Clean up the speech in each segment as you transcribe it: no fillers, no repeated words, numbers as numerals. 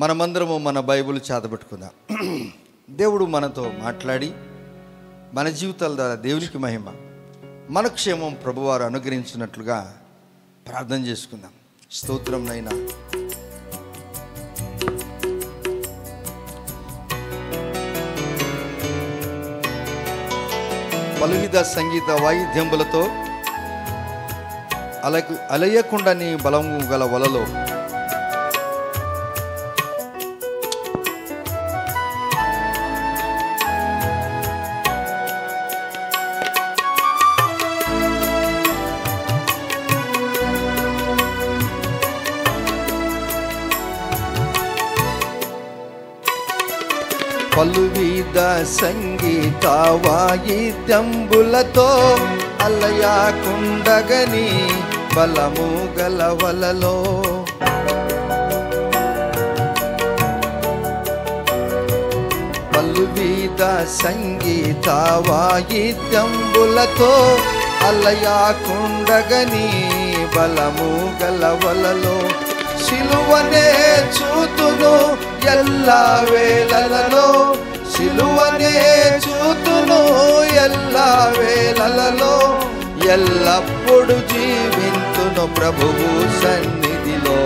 మనమందరము మన బైబిల్ చేతబెట్టుకుందాం. దేవుడు మనతో మాట్లాడి మన జీవితాల ద్వారా దేవునికి మహిమ, మన క్షేమం ప్రభువారు అనుగ్రహించినట్లుగా ప్రార్థన చేసుకుందాం. స్తోత్రం నైనా. పలువిధ సంగీత వాయిద్యములతో అలయకుండా నీ బలము గల వలలో పలువిధ సంగీత వాయిద్యంబులతో అలయకుండగని బలము గల వలలో పలువిధ సంగీత వాయిద్యంబులతో అలయకుండగని బలము గల వలలో సిలువనే చూతును ఎల్లా వేళలలో, సిలువనే చూతును ఎల్లా వేళలలో, ఎల్లప్పుడు జీవింతును ప్రభువు సన్నిధిలో,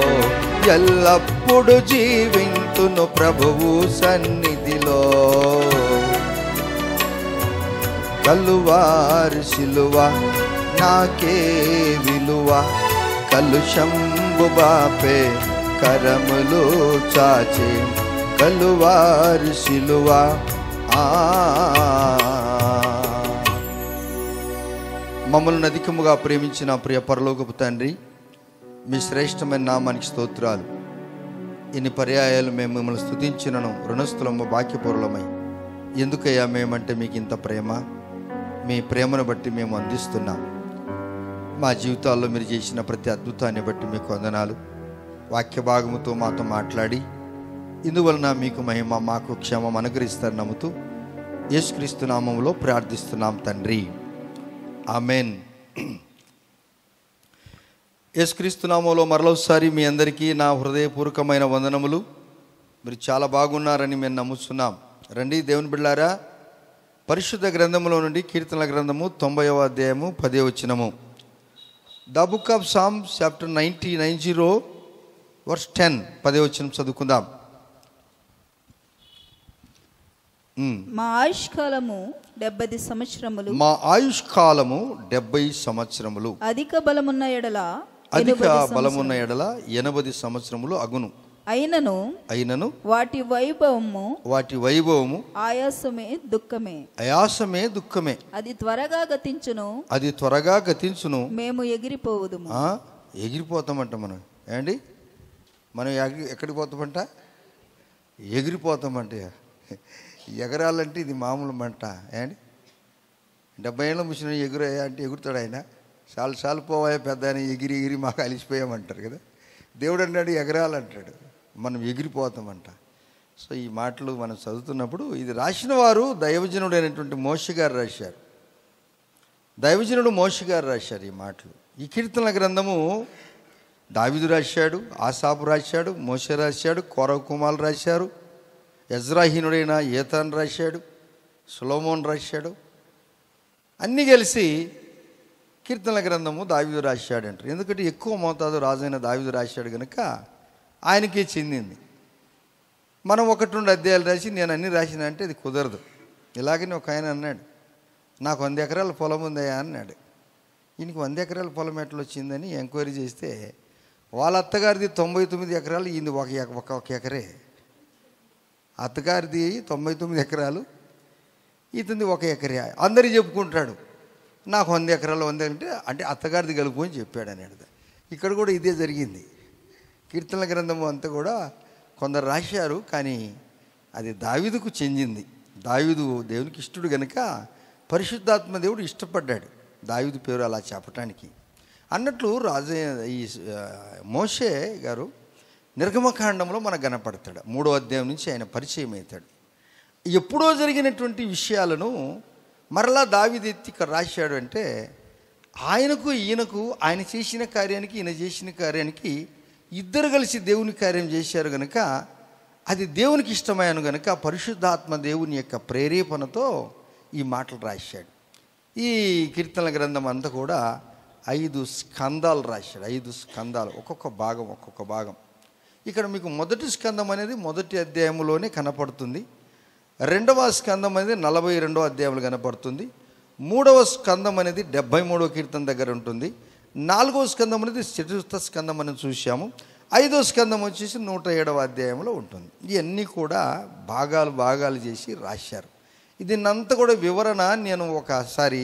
ఎల్లప్పుడు జీవింతును ప్రభువు సన్నిధిలో. కలువారి సిలువ నాకే విలువ, కలుషంబు బాపే కరములు చాచే కలువారి సిలువ. మమ్మల్ని అధికముగా ప్రేమించిన ప్రియ పరలోకపు తండ్రి, మీ శ్రేష్టమైన నామానికి స్తోత్రాలు. ఇన్ని పర్యాయాలు మేము మిమ్మల్ని స్తుతించినను రుణస్థులము బాక్యపూర్లమై. ఎందుకయ్యా మేమంటే మీకు ఇంత ప్రేమ? మీ ప్రేమను బట్టి మేము అందిస్తున్నాం. మా జీవితాల్లో మీరు చేసిన ప్రతి అద్భుతాన్ని బట్టి మీకు వందనాలు. వాక్య భాగముతో మాతో మాట్లాడి ఇందువలన మీకు మహిమ, మాకు క్షేమం అనుగ్రహిస్తారని నమ్ముతూ యేసుక్రీస్తు నామములో ప్రార్థిస్తున్నాం తండ్రి, ఆమెన్. యేసుక్రీస్తు నామములో మరొకసారి మీ అందరికీ నా హృదయపూర్వకమైన వందనములు. మీరు చాలా బాగున్నారని మేము నమ్ముతున్నాం. రండి దేవుని బిడ్డలారా, పరిశుద్ధ గ్రంథములో నుండి కీర్తనల గ్రంథము 90వ అధ్యాయము 10వ వచనము. The book of Psalms chapter 90 verse 10 10వ వచనం చదువుకుందాం. మా ఆయుష్కాలము 70 సంవత్సరములు, మా ఆయుష్కాలము 70 సంవత్సరములు, అధిక బలమున్న ఎడల 80 సంవత్సరములు అగును. అయినను వాటి వైభవము ఆయాసమే దుఃఖమే, అది త్వరగా గతించును, మేము ఎగిరిపోవుదుము. ఎగిరిపోతామంట మనం. ఏండి, మనం ఎక్కడికి పోతామంట? ఎగిరిపోతామంట. ఎగరాలంటే ఇది మామూలు మంట. ఏండి, 70 ఏళ్ళ ముసిన ఎగురయ్యా అంటే ఎగురుతాడు ఆయన. చాలు పోవాయా పెద్ద అని ఎగిరి మాకు అలిసిపోయామంటారు కదా. దేవుడు అన్నాడు ఎగరాలంటాడు, మనం ఎగిరిపోతామంట. సో ఈ మాటలు మనం చదువుతున్నప్పుడు ఇది రాసిన వారు దైవజనుడు అయినటువంటి మోషే గారు రాశారు. దైవజనుడు మోషే గారు రాశారు ఈ మాటలు. ఈ కీర్తనల గ్రంథము దావీదు రాశాడు, ఆసాపు రాశాడు, మోషే రాశాడు, కోరవ కుమారులు రాశారు, ఎజ్రాహీనుడైన ఏతాన్ రాశాడు, సొలొమోన్ రాశాడు. అన్నీ కలిసి కీర్తనల గ్రంథము దావీదు రాశాడు అంటారు. ఎందుకంటే ఎక్కువ మోతాదు రాజైన దావీదు రాశాడు కనుక ఆయనకే చెందింది. మనం 1-2 అధ్యాయాలు రాసి నేను అన్నీ రాసిన అంటే అది కుదరదు. ఇలాగని ఒక ఆయన అన్నాడు, నాకు 100 ఎకరాల పొలం ఉందయా అన్నాడు. ఈయనకి 100 ఎకరాల పొలం ఎట్లా వచ్చిందని ఎంక్వైరీ చేస్తే వాళ్ళ అత్తగారిది 99 ఎకరాలు, ఈయన ఒక ఎకరే. అత్తగారిది 99 ఎకరాలు, ఇతనిది 1 ఎకరే. అందరికీ చెప్పుకుంటాడు నాకు 100 ఎకరాలు అంటే అత్తగారిది కలుపు అని చెప్పాడు అనేది. ఇక్కడ కూడా ఇదే జరిగింది. కీర్తనల గ్రంథము అంతా కూడా కొందరు రాశారు, కానీ అది దావీదుకు చెందింది. దావీదు దేవునికి ఇష్టడు కనుక పరిశుద్ధాత్మ దేవుడు ఇష్టపడ్డాడు దావీదు పేరు అలా చెప్పటానికి. అన్నట్లు ఈ మోషే గారు నిర్గమకాండంలో మనకు కనపడతాడు. 3వ అధ్యాయం నుంచి ఆయన పరిచయం అవుతాడు. ఎప్పుడో జరిగినటువంటి విషయాలను మరలా దావీదు ఎత్తి ఇక్కడ రాశాడు అంటే ఆయనకు ఈయనకు, ఆయన చేసిన కార్యానికి ఈయన చేసిన కార్యానికి ఇద్దరు కలిసి దేవుని కార్యం చేశారు కనుక అది దేవునికి ఇష్టమైన కనుక పరిశుద్ధాత్మ దేవుని యొక్క ప్రేరేపణతో ఈ మాటలు రాశాడు. ఈ కీర్తనల గ్రంథం అంతా కూడా 5 స్కందాలు రాశాడు. 5 స్కందాలు, ఒక్కొక్క భాగం. ఇక్కడ మీకు మొదటి స్కందం అనేది మొదటి అధ్యాయంలోనే కనపడుతుంది. 2వ స్కందం అనేది 42వ అధ్యాయంలో కనపడుతుంది. 3వ స్కందం అనేది 73వ కీర్తన దగ్గర ఉంటుంది. 4వ స్కందం అనేది చతుర్థ స్కందం అని చూసాము. 5వ స్కందం వచ్చేసి 107వ అధ్యాయంలో ఉంటుంది. ఇవన్నీ కూడా భాగాలు చేసి రాశారు. దీన్నంతా కూడా వివరణ నేను ఒకసారి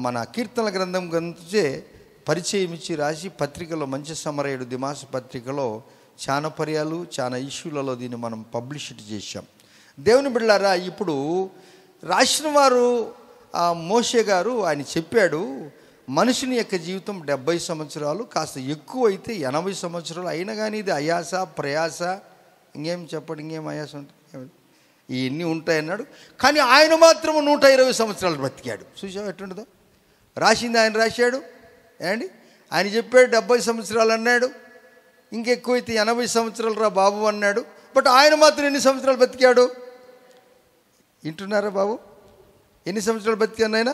మన కీర్తనల గ్రంథం గురించే పరిచయం ఇచ్చి రాసి పత్రికలో మంచి సమరయుడు దిమాస పత్రికలో చాలా పర్యాలు చాలా ఇష్యూలలో దీన్ని మనం పబ్లిసిటీ చేశాం. దేవుని బిడ్డలారా, ఇప్పుడు రాసిన వారు మోషే గారు ఆయన చెప్పాడు, మనుషుని యొక్క జీవితం 70 సంవత్సరాలు, కాస్త ఎక్కువ అయితే 80 సంవత్సరాలు అయినా కానీ ఇది అయాస ప్రయాస ఇంకేం అయాస ఉంటుంది, ఇవన్నీ ఉంటాయన్నాడు. కానీ ఆయన మాత్రం 120 సంవత్సరాలు బ్రతికాడు. చూసావు ఎట్టుండదో, రాసింది ఆయన రాశాడు ఏమండి. ఆయన చెప్పాడు 70 సంవత్సరాలు అన్నాడు, ఇంకెక్కువైతే 80 సంవత్సరాలు రా బాబు అన్నాడు. బట్ ఆయన మాత్రం ఎన్ని సంవత్సరాలు బ్రతికాడు వింటున్నారా బాబు? ఎన్ని సంవత్సరాలు బ్రతికాను ఆయన?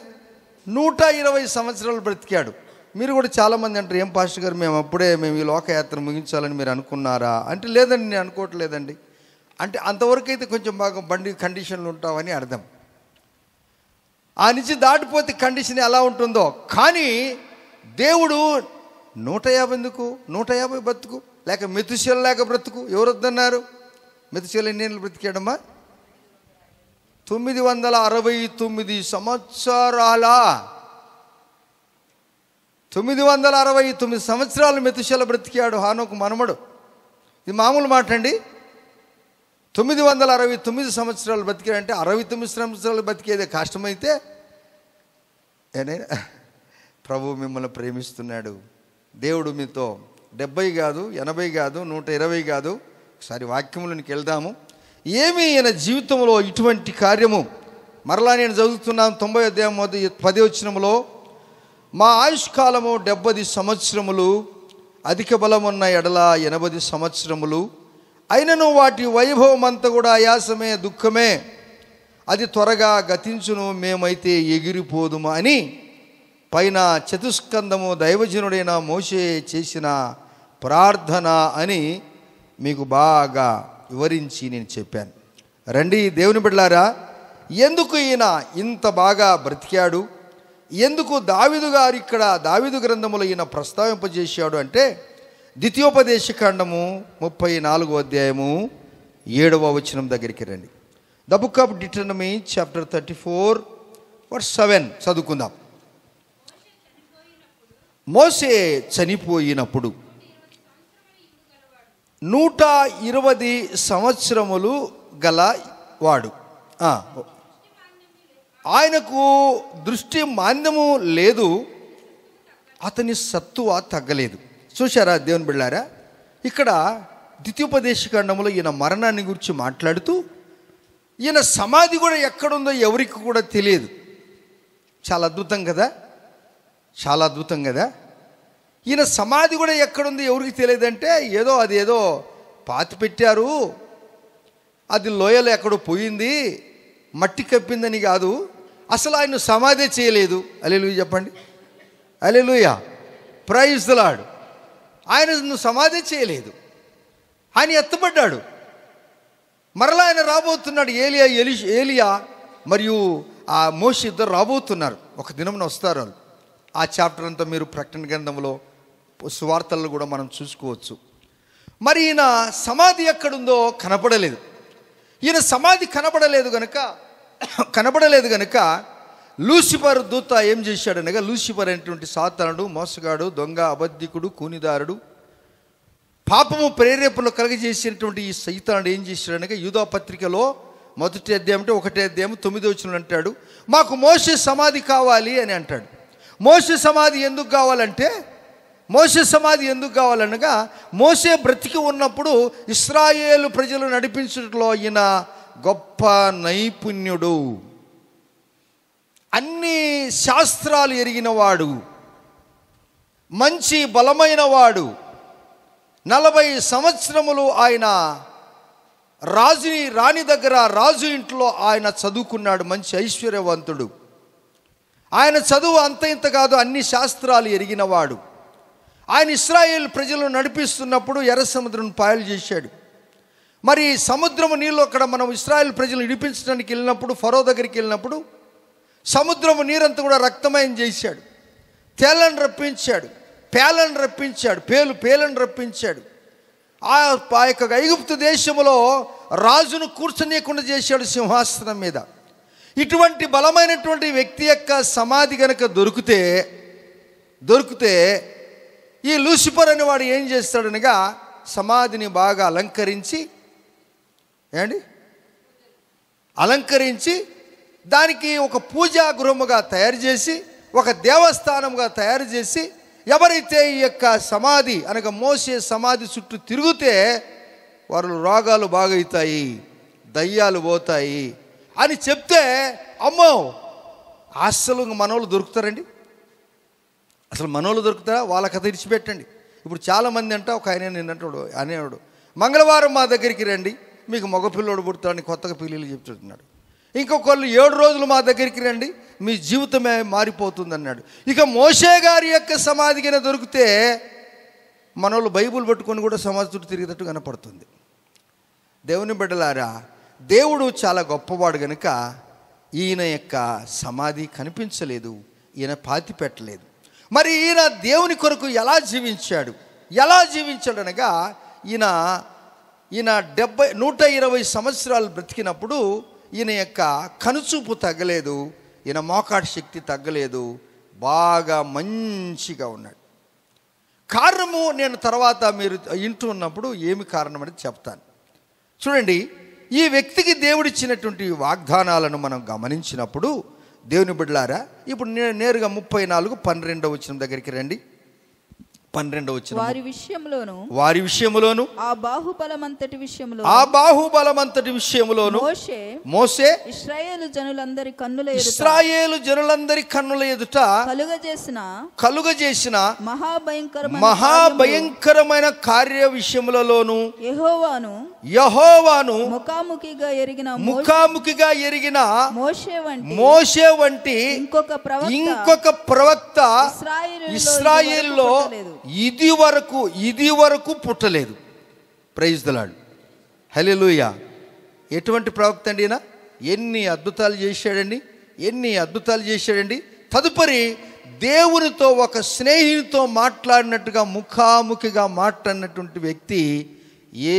120 సంవత్సరాలు బ్రతికాడు. మీరు కూడా చాలామంది అంటారు, ఏం పాస్టర్ గారు మేము ఈ లోకయాత్ర ముగించాలని మీరు అనుకున్నారా అంటే, లేదండి నేను అనుకోవట్లేదండి అంటే, అంతవరకు అయితే కొంచెం బాగా బండి కండిషన్లు ఉంటామని అర్థం. ఆ నుంచి దాటిపోతే కండిషన్ ఎలా ఉంటుందో. కానీ దేవుడు 150 ఎందుకు, 150 బ్రతుకు, లేక మెతుశేల లేక బ్రతుకు. ఎవరు వద్దన్నారు? మెతుశేల ఎన్నేళ్ళు బ్రతికాడమ్మా? 969 సంవత్సరాల 969 సంవత్సరాలు మెతుశేల బ్రతికాడు, హానోకు మనమడు. ఇది మామూలు మాట అండి. 969 సంవత్సరాలు బతికాడంటే 69 సంవత్సరాలు బతికేదే కష్టమైతే ఏనైనా ప్రభు మిమ్మల్ని ప్రేమిస్తున్నాడు. దేవుడు మీతో 70 కాదు, 80 కాదు, 120 కాదు. ఒకసారి వాక్యములోనికి వెళ్దాము. ఏమి ఈయన జీవితంలో ఇటువంటి కార్యము. మరలా నేను చదువుతున్నాను 90వ అధ్యాయం 10వ వచనములో, మా ఆయుష్కాలము 70 సంవత్సరములు, అధిక బలమున్న ఎడల 80 సంవత్సరములు, అయినను వాటి వైభవం అంతా కూడా ఆయాసమే, దుఃఖమే, అది త్వరగా గతించును, మేమైతే ఎగిరిపోదుమా అని పైన చతుస్కందము దైవజనుడైన మోషే చేసిన ప్రార్థన అని మీకు బాగా వివరించి నేను చెప్పాను. రండి దేవుని బిడ్డలారా, ఎందుకు ఈయన ఇంత బాగా బ్రతికాడు, ఎందుకు దావీదు గారు ఇక్కడ దావీదు గ్రంథములో ఈయన ప్రస్తావింపజేశాడు అంటే, ద్వితీయోపదేశకాండము 34వ అధ్యాయము 7వ వచనం దగ్గరికి రండి. The book of Deuteronomy chapter 34 verse 7 చదువుకుందాం. మోషే చనిపోయినప్పుడు 120 సంవత్సరములు గల వాడు, ఆయనకు దృష్టి మాంద్యము లేదు, అతని సత్తువ తగ్గలేదు. చూశారా దేవుని బిళ్ళారా? ఇక్కడ ద్వితీయోపదేశకాండములో ఈయన మరణాన్ని గురించి మాట్లాడుతూ, ఈయన సమాధి కూడా ఎక్కడుందో ఎవరికి కూడా తెలియదు. చాలా అద్భుతం కదా, చాలా అద్భుతం కదా. ఈయన సమాధి కూడా ఎక్కడుందో ఎవరికి తెలియదంటే, అదేదో పాతి పెట్టారు, అది లోయలో ఎక్కడో పోయింది, మట్టి కప్పిందని కాదు, అసలు ఆయన సమాధి చేయలేదు. హల్లెలూయా చెప్పండి, హల్లెలూయా, ప్రైజ్ ది లార్డ్. ఆయన సమాధి చేయలేదు, ఆయన ఎత్తబడ్డాడు. మరలా ఆయన రాబోతున్నాడు. ఏలియా మరియు ఆ మోషే ఇద్దరు రాబోతున్నారు, ఒక దినమున వస్తారు. ఆ చాప్టర్ అంతా మీరు ప్రకటన గ్రంథంలో సువార్తల్లో కూడా మనం చూసుకోవచ్చు. మరి ఈయన సమాధి ఎక్కడుందో కనపడలేదు. ఈయన సమాధి కనపడలేదు గనుక లూసిఫర్ దూత ఏం చేశాడనగా, లూసిఫర్ అనేటువంటి సాతానుడు, మోసగాడు, దొంగ, అబద్ధికుడు, కూనిదారుడు, పాపము ప్రేరేపణలు కలగజేసినటువంటి ఈ సైతానుడు ఏం చేశాడనగా, యూదా పత్రికలో 1వ అధ్యాయం 1వ అధ్యాయం 9వ వచనం అంటాడు, మాకు మోషే సమాధి కావాలి అని అంటాడు. మోషే సమాధి ఎందుకు కావాలనగా, మోషే బ్రతికి ఉన్నప్పుడు ఇశ్రాయేలు ప్రజలు నడిపించడంలో ఈయన గొప్ప నైపుణ్యుడు, అన్ని శాస్త్రాలు ఎరిగినవాడు, మంచి బలమైన వాడు. 40 సంవత్సరములు ఆయన రాణి దగ్గర రాజు ఇంట్లో ఆయన చదువుకున్నాడు, మంచి ఐశ్వర్యవంతుడు. ఆయన చదువు అంత ఇంత కాదు, అన్ని శాస్త్రాలు ఎరిగినవాడు. ఆయన ఇశ్రాయేల్ ప్రజలను నడిపిస్తున్నప్పుడు ఎర్ర సముద్రం పాయలు చేశాడు. మరి సముద్రము నీళ్ళు అక్కడ మనం ఇశ్రాయేల్ ప్రజలను విడిపించడానికి వెళ్ళినప్పుడు, ఫరో దగ్గరికి వెళ్ళినప్పుడు సముద్రము నీరంతా కూడా రక్తమయం చేశాడు. తేలను రప్పించాడు, పేలను రప్పించాడు, పేలను రప్పించాడు. ఆ యొక్క ఐగుప్తు దేశంలో రాజును కూర్చొనియకుండా చేశాడు సింహాసనం మీద. ఇటువంటి బలమైనటువంటి వ్యక్తి యొక్క సమాధి కనుక దొరికితే ఈ లూసిఫర్ అనేవాడు ఏం చేస్తాడనగా సమాధిని బాగా అలంకరించి దానికి ఒక పూజా గృహముగా తయారు చేసి, ఒక దేవస్థానంగా తయారు చేసి, ఎవరైతే ఈ యొక్క సమాధి అనగా మోసే సమాధి చుట్టూ తిరిగితే వారు రోగాలు బాగవుతాయి, దయ్యాలు పోతాయి అని చెప్తే, అమ్మో అసలు మనోళ్ళు దొరుకుతారండి? అసలు మనోళ్ళు దొరుకుతారా? వాళ్ళ కథ ఇడిచిపెట్టండి. ఇప్పుడు చాలామంది అంట, ఒక ఆయన అనేవాడు, మంగళవారం మా దగ్గరికి రండి, మీకు మగపిల్లోడు పుడతాడని కొత్తగా పిల్లలు చెప్తున్నాడు. ఇంకొకళ్ళు 7 రోజులు మా దగ్గరికి రండి, మీ జీవితమే మారిపోతుంది అన్నాడు. ఇక మోషే గారి యొక్క సమాధి కింద దొరికితే మనోళ్ళు బైబుల్ పట్టుకొని కూడా సమాధి చుట్టూ తిరిగేటట్టు కనపడుతుంది. దేవుని బిడ్డలారా, దేవుడు చాలా గొప్పవాడు గనుక ఈయన యొక్క సమాధి కనిపించలేదు, ఈయన పాతి పెట్టలేదు. మరి ఈయన దేవుని కొరకు ఎలా జీవించాడు అనగా ఈయన 120 సంవత్సరాలు బ్రతికినప్పుడు ఈయన యొక్క కనుచూపు తగ్గలేదు, ఈయన మోకాటి శక్తి తగ్గలేదు, బాగా మంచిగా ఉన్నాడు. కారణము నేను తర్వాత మీరు ఇంటూ ఉన్నప్పుడు ఏమి కారణం అనేది చెప్తాను. చూడండి, ఈ వ్యక్తికి దేవుడిచ్చినటువంటి వాగ్దానాలను మనం గమనించినప్పుడు దేవుని బిడ్డలారా, ఇప్పుడు నేరుగా 34:12 వచనం దగ్గరికి రండి. 12వ వచనం, వారి విషయములోను ఆ బాహుబలమంతటి విషయములోను మోషే ఇశ్రాయేలు జనులందరి కన్నుల ఎదుట కలుగజేసిన మహాభయంకరమైన కార్య విషయములలోను యెహోవాను ముఖాముఖిగా ఎరిగిన మోషే వంటి ఇంకొక ప్రవక్త ఇశ్రాయేలులో ఇది వరకు పుట్టలేదు. ప్రైజ్ ది లార్డ్, హల్లెలూయా. ఎటువంటి ప్రవక్త అండి ఈయన? ఎన్ని అద్భుతాలు చేశాడండి. తదుపరి దేవునితో ఒక స్నేహితునితో మాట్లాడినట్టుగా ముఖాముఖిగా మాట్లాడినటువంటి వ్యక్తి ఏ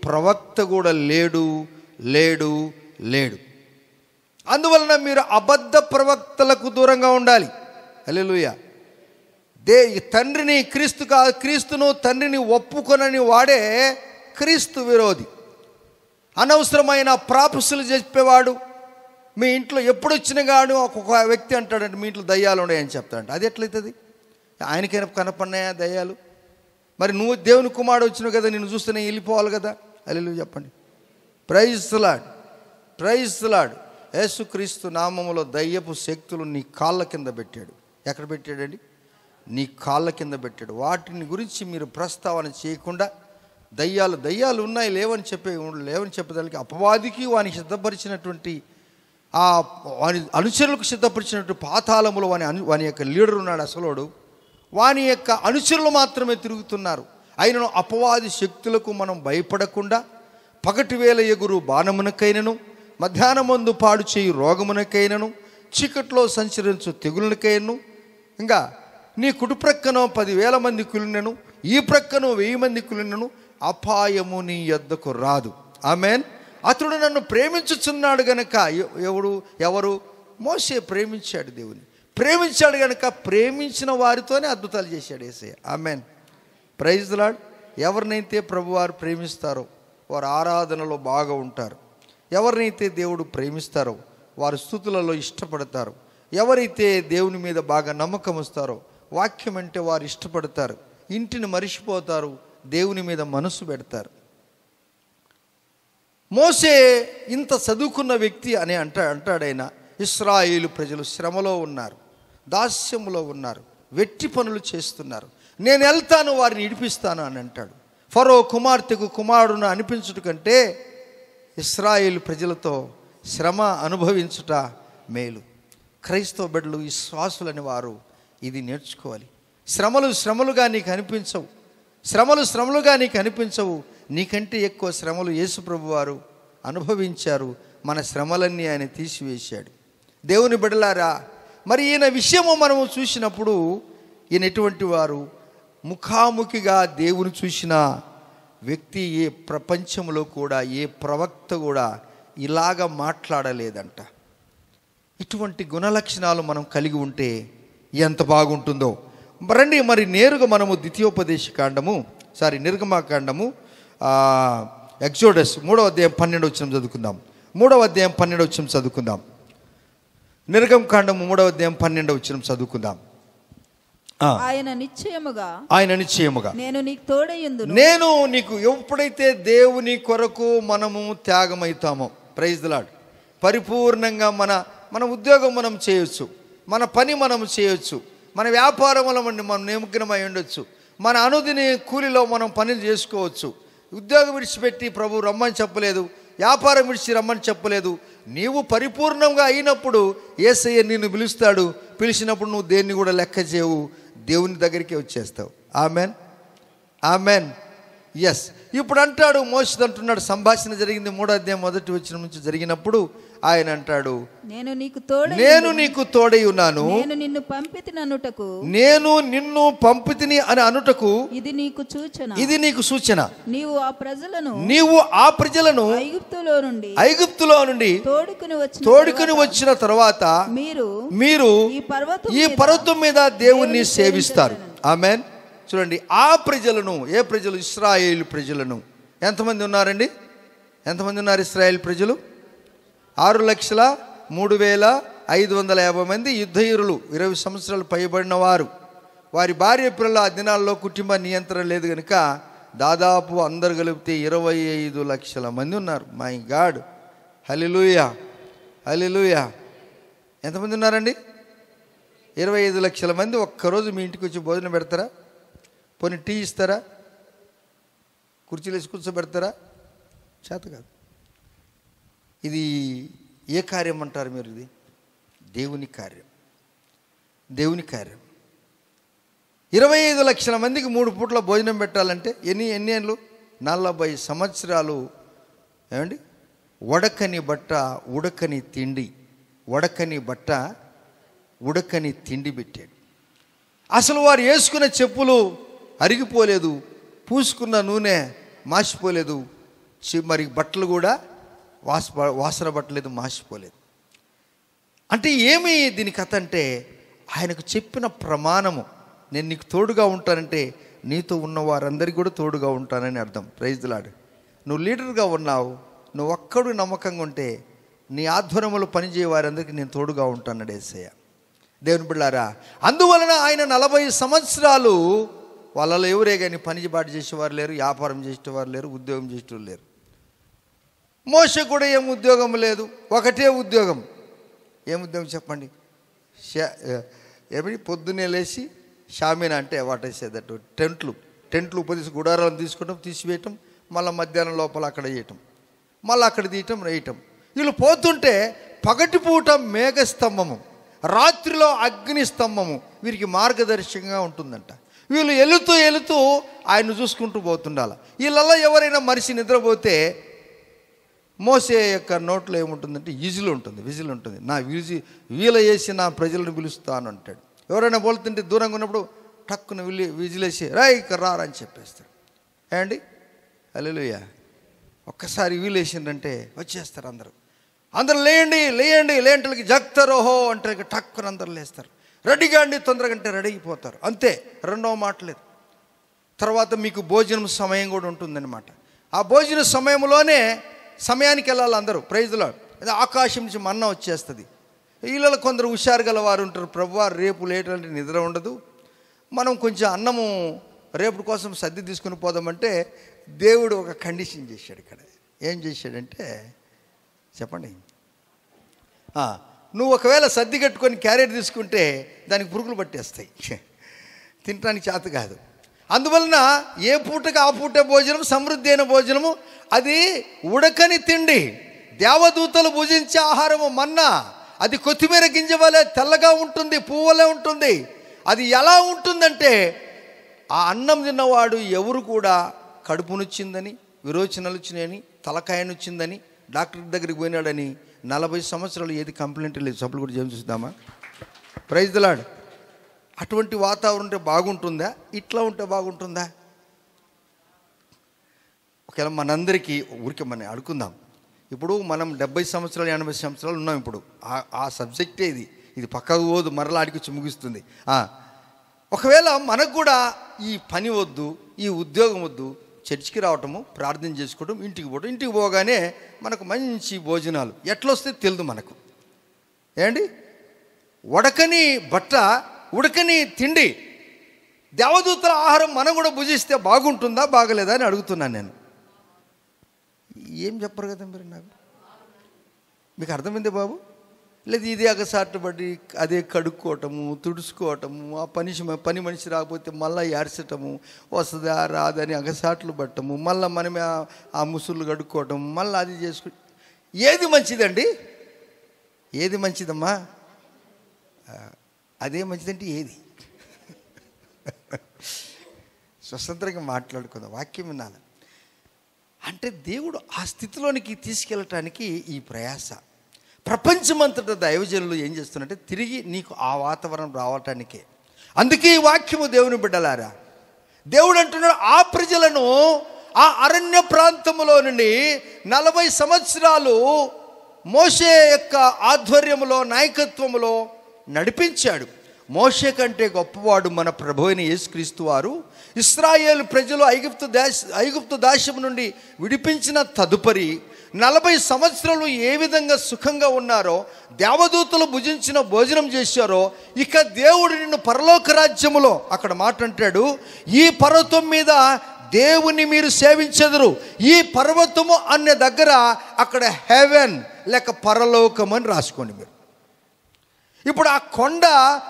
ప్రవక్త కూడా లేడు. అందువలన మీరు అబద్ధ ప్రవక్తలకు దూరంగా ఉండాలి. హల్లెలూయా. క్రీస్తును తండ్రిని ఒప్పుకొనని వాడే క్రీస్తు విరోధి. అనవసరమైన ప్రాపసులు చెప్పేవాడు. మీ ఇంట్లో ఎప్పుడు వచ్చినా కాడు ఒక్కొక్క వ్యక్తి అంటాడంటే మీ ఇంట్లో దయ్యాలు ఉన్నాయని చెప్తాడంట. అది ఎట్లయితుంది? ఆయనకైనా కనపడినాయా దయ్యాలు? మరి నువ్వు దేవుని కుమారుడు వచ్చినావు కదా, నిన్ను చూస్తేనే వెళ్ళిపోవాలి కదా. హల్లెలూయా చెప్పండి. Praise the lord. యేసుక్రీస్తు నామములో దయ్యపు శక్తులు నీ కాళ్ళ కింద పెట్టాడు. ఎక్కడ పెట్టాడండి? నీ కాళ్ళ కింద పెట్టాడు. వాటిని గురించి మీరు ప్రస్తావన చేయకుండా దయ్యాలు ఉన్నాయి లేవని చెప్పేదానికి అపవాదికి వానికి సిద్ధపరిచినటువంటి వాని అనుచరులకు సిద్ధపరిచినటువంటి పాతాళములో వాని యొక్క లీడర్ ఉన్నాడు అసలోడు. వాని యొక్క అనుచరులు మాత్రమే తిరుగుతున్నారు. అయినను అపవాది శక్తులకు మనం భయపడకుండా పగటి వేళ ఎగురు బాణమునకైనను, మధ్యాహ్నమందు పాడు చేయి రోగమునకైనను, చీకట్లో సంచరించు తెగులకైనను, ఇంకా నీ కుడి ప్రక్కన 10,000 మంది కులినను, ఈ ప్రక్కన 1000 మంది కులినను అపాయము నీ యొద్దకు రాదు. ఆమేన్. అతడు నన్ను ప్రేమించుచున్నాడు గనక, ఎవరు? మోషే ప్రేమించాడు, దేవుని ప్రేమించాడు గనక ప్రేమించిన వారితోనే అద్భుతాలు చేశాడు Yesayya. Amen. Praise the lord. ఎవరినైతే ప్రభువారు ప్రేమిస్తారో వారు ఆరాధనలో బాగా ఉంటారు. ఎవరినైతే దేవుడు ప్రేమిస్తారో వారు స్తుతులలో ఇష్టపడతారు. ఎవరైతే దేవుని మీద బాగా నమ్మకం వస్తారో, వాక్యం అంటే వారు ఇష్టపడతారు, ఇంటిని మరిచిపోతారు, దేవుని మీద మనసు పెడతారు. మోషే ఇంత చదువుకున్న వ్యక్తి అని అంటాడైనా ఇశ్రాయేలు ప్రజలు శ్రమలో ఉన్నారు, దాస్యములో ఉన్నారు, వెట్టి పనులు చేస్తున్నారు. నేను వెళ్తాను, వారిని ఇడిపిస్తాను అని అంటాడు. ఫరో కుమార్తెకు కుమారుడును అనిపించుట కంటే ఇశ్రాయేలు ప్రజలతో శ్రమ అనుభవించుట మేలు. క్రైస్తవ బిడ్డలు, విశ్వాసులని వారు ఇది నేర్చుకోవాలి. శ్రమలుగా నీకు అనిపించవు, శ్రమలుగా నీకు అనిపించవు. నీకంటే ఎక్కువ శ్రమలు యేసు ప్రభు వారు అనుభవించారు. మన శ్రమలన్నీ ఆయన తీసివేశాడు. దేవుని బిడ్డలారా, మరి ఈయన విషయము మనము చూసినప్పుడు ఈయన ఎటువంటి వారు? ముఖాముఖిగా దేవుని చూసిన వ్యక్తి ఏ ప్రపంచంలో కూడా, ఏ ప్రవక్త కూడా ఇలాగ మాట్లాడలేదంట. ఇటువంటి గుణలక్షణాలు మనం కలిగి ఉంటే ఎంత బాగుంటుందో. రండి మరి నేరుగా మనము నిర్గమాకాండము ఎక్సోడస్ 3వ అధ్యాయం 12వ వచనం చదువుకుందాం. 3వ అధ్యాయం 12వ వచనం చదువుకుందాం. నిర్గమకాండము 3వ అధ్యాయం 12వ వచనం చదువుకుందాం. ఆయన నిశ్చయముగా నేను నీకు ఎప్పుడైతే దేవుని కొరకు మనము త్యాగమవుతామో, ప్రైజ్ ది లార్డ్, పరిపూర్ణంగా మన ఉద్యోగం మనం చేయొచ్చు, మన పని మనం చేయొచ్చు, మన వ్యాపారంలో మనం నిమగ్నమై ఉండొచ్చు, మన అనుదిన కూలిలో మనం పనులు చేసుకోవచ్చు. ఉద్యోగం విడిచిపెట్టి ప్రభు రమ్మని చెప్పలేదు, వ్యాపారం విడిచి రమ్మని చెప్పలేదు. నీవు పరిపూర్ణంగా అయినప్పుడు యేసయ్య నిన్ను పిలుస్తాడు. పిలిచినప్పుడు నువ్వు దేన్ని కూడా లెక్క చేయవు, దేవుని దగ్గరికి వచ్చేస్తావు. Amen, amen. ఎస్. ఇప్పుడు అంటాడు, మోషే అంటున్నాడు, సంభాషణ జరిగింది 3వ అధ్యాయం 1వ వచనం నుంచి జరిగినప్పుడు ఆయన అంటాడు, నేను నీకు తోడై ఉన్నాను, నేను నిన్ను పంపితిని అని అనుటకు ఇది నీకు సూచన. నీవు ఆ ప్రజలను ఐగుప్తులో నుండి తోడుకుని వచ్చిన తర్వాత మీరు ఈ పర్వతం మీద దేవుణ్ణి సేవిస్తారు. ఆమెన్. చూడండి, ఆ ప్రజలను, ఏ ప్రజలు? ఇశ్రాయేలు ప్రజలను. ఎంతమంది ఉన్నారండి? ఎంతమంది ఉన్నారు ఇశ్రాయేల్ ప్రజలు? 6,03,550 మంది యుద్ధవీరులు, 20 సంవత్సరాలు పైబడిన వారు. వారి భార్య పిల్లల ఆ దినాల్లో కుటుంబ నియంత్రణ లేదు కనుక దాదాపు అందరు కలిపితే 25 లక్షల మంది ఉన్నారు. మై గాడ్, హల్లెలూయా, హల్లెలూయా. ఎంతమంది ఉన్నారండి? 25 లక్షల మంది. ఒక్కరోజు మీ ఇంటికి వచ్చి భోజనం పెడతారా? పోనీ టీ ఇస్తారా? కుర్చీలు వేసి కూర్చోబెడతారా? చేత కాదు. ఇది ఏ కార్యం అంటారు మీరు? ఇది దేవుని కార్యం, దేవుని కార్యం. 25 లక్షల మందికి 3 పూట్ల భోజనం పెట్టాలంటే ఎన్ని ఏళ్ళు? 40 సంవత్సరాలు. ఏమండి? ఉడకని బట్ట ఉడకని తిండి, ఉడకని బట్ట ఉడకని తిండి పెట్టాడు. అసలు వారు వేసుకున్న చెప్పులు అరిగిపోలేదు, పూసుకున్న నూనె మాసిపోలేదు, మరి బట్టలు కూడా వాసన పట్టలేదు, మాసిపోలేదు. అంటే ఏమి దీని కథ అంటే, ఆయనకు చెప్పిన ప్రమాణము, నేను నీకు తోడుగా ఉంటానంటే నీతో ఉన్న వారందరికీ కూడా తోడుగా ఉంటానని అర్థం. Praise the lord. నువ్వు లీడర్గా ఉన్నావు, నువ్వు ఒక్కడు నమ్మకంగా ఉంటే నీ ఆధ్వర్యంలో పనిచేయ వారందరికీ నేను తోడుగా ఉంటానన్నాడు యేసయ్య. దేవుని బిడ్డలారా, అందువలన ఆయన 40 సంవత్సరాలు వాళ్ళలో ఎవరే కానీ పని బాటు చేసేవారు లేరు, వ్యాపారం చేసేవారు లేరు, ఉద్యోగం చేసేవారు లేరు. మోషే కూడా ఏం ఉద్యోగం లేదు, ఒకటే ఉద్యోగం. ఏం ఉద్యోగం చెప్పండి? ఏమిటి? పొద్దున్నే లేచి షామీనా అంటే వాటేసేదట్టు టెంట్లు ఉపదేశ గుడారాలను తీసుకోవటం, తీసివేయటం, మళ్ళీ మధ్యాహ్నం లోపల అక్కడ వేయటం, మళ్ళీ అక్కడ తీయటం, వేయటం. వీళ్ళు పోతుంటే పగటిపూట మేఘస్తంభము, రాత్రిలో అగ్ని స్తంభము వీరికి మార్గదర్శకంగా ఉంటుందంట. వీళ్ళు వెళుతూ ఆయన చూసుకుంటూ పోతుండాలి. వీళ్ళల్లో ఎవరైనా మనిషి నిద్రపోతే మోసే యొక్క నోట్లో ఏముంటుందంటే విజిల్ ఉంటుంది. నా వీల వేసి నా ప్రజలను పిలుస్తాను అంటాడు. ఎవరైనా పోలుతుంటే దూరంగా ఉన్నప్పుడు టక్కున విజిలేసి ఇక రారని చెప్పేస్తాడు. ఏమండి? హల్లెలూయా. ఒక్కసారి వీలేసిందంటే వచ్చేస్తారు అందరూ లేంటలకి జగ్తరోహో అంటే టక్కున అందరు లేస్తారు. రెడీగా అండి, తొందరగా అంటే రెడీ అయిపోతారు. అంతే, రెండవ మాట లేదు. తర్వాత మీకు భోజనం సమయం కూడా ఉంటుందన్నమాట. ఆ భోజన సమయంలోనే సమయానికి వెళ్ళాలి అందరూ. Praise the lord. ఆకాశం నుంచి మన్నా వచ్చేస్తుంది. వీళ్ళలో కొందరు హుషారు గల వారు ఉంటారు. ప్రభువా రేపు లేట్ అంటే నిద్ర ఉండదు, మనం కొంచెం అన్నము రేపు కోసం సర్ది తీసుకుని పోదామంటే దేవుడు ఒక కండిషన్ చేశాడు. ఇక్కడ ఏం చేశాడంటే చెప్పండి, నువ్వు ఒకవేళ సర్ది కట్టుకొని క్యారెట్ తీసుకుంటే దానికి పురుగులు పట్టేస్తాయి, తినడానికి చేత కాదు. అందువలన ఏ పూటకి ఆ పూట భోజనం సమృద్ధి అయిన భోజనము, అది ఉడకని తిండి. దేవదూతలు భుజించే ఆహారము మన్నా, అది కొత్తిమీర గింజ వలె తెల్లగా ఉంటుంది, పువ్వులే ఉంటుంది. అది ఎలా ఉంటుందంటే, ఆ అన్నం తిన్నవాడు ఎవరు కూడా కడుపు నొచ్చిందని, విరోచనలు వచ్చినాయని, తలకాయ నొచ్చిందని, డాక్టర్ దగ్గరికి పోయినాడని 40 సంవత్సరాలు ఏది కంప్లైంట్ లేదు. సభలు కూడా చూద్దామా? Praise the lord. అటువంటి వాతావరణం ఉంటే బాగుంటుందా? ఇట్లా ఉంటే బాగుంటుందా? ఒకవేళ మనందరికీ ఊరికే మనం అడుగుకుందాం. ఇప్పుడు మనం 70 సంవత్సరాలు 80 సంవత్సరాలు ఉన్నాం. ఇప్పుడు ఆ సబ్జెక్టే ఇది పక్కకు పోదు, మరలా ఆడికి వచ్చి ముగిస్తుంది. ఒకవేళ మనకు కూడా ఈ పని వద్దు, ఈ ఉద్యోగం వద్దు, చర్చికి రావటము, ప్రార్థన చేసుకోవడం, ఇంటికి పోవడం, ఇంటికి పోగానే మనకు మంచి భోజనాలు ఎట్లా వస్తే తెలియదు మనకు. ఏంటి ఉడకని బట్ట, ఉడకని తిండి, దేవదూతల ఆహారం మనం కూడా భుజిస్తే బాగుంటుందా బాగలేదా అని అడుగుతున్నాను నేను. ఏం చెప్పరు కదా మీరు నాకు. మీకు అర్థమైంది బాబు? లేదు ఇది అగసాటబడి అదే కడుక్కోవటము, తుడుచుకోవటము, ఆ పని మనిషి రాకపోతే మళ్ళీ ఏడ్చటము, వస్తుందా రాదని అగసాట్లు పట్టము, మళ్ళీ మనమే ఆ ముసుళ్ళు కడుక్కోవటం, మళ్ళీ అది చేసుకు. ఏది మంచిదండి? ఏది మంచిదమ్మా? అదే మంచిదంటే ఏది? స్వతంత్రంగా మాట్లాడుకుందాం, వాక్యం వినాలి. అంటే దేవుడు ఆ స్థితిలోనికి తీసుకెళ్ళటానికి ఈ ప్రయాస. ప్రపంచమంతటా దైవజనులు ఏం చేస్తున్నారంటే తిరిగి నీకు ఆ వాతావరణం రావటానికే. అందుకే ఈ వాక్యము దేవుని బిడ్డలారా, దేవుడు అంటున్నాడు, ఆ ప్రజలను ఆ అరణ్య ప్రాంతములో నుండి 40 సంవత్సరాలు మోషే యొక్క ఆధ్వర్యములో, నాయకత్వములో నడిపించాడు. మోషే కంటే గొప్పవాడు మన ప్రభు అయిన యేసుక్రీస్తు వారు. ఇశ్రాయేలు ప్రజలు ఐగుప్తు దాస్యం నుండి విడిపించిన తదుపరి 40 సంవత్సరాలు ఏ విధంగా సుఖంగా ఉన్నారో, దేవదూతలు భుజించిన భోజనం చేశారో, ఇక దేవుడు నిన్ను పరలోక రాజ్యములో, అక్కడ మాట అంటాడు, ఈ పర్వతం మీద దేవుని మీరు సేవించెదరు. ఈ పర్వతము అనే దగ్గర అక్కడ హెవెన్ లేక పరలోకం అని రాసుకోండి మీరు. ఇప్పుడు ఆ కొండ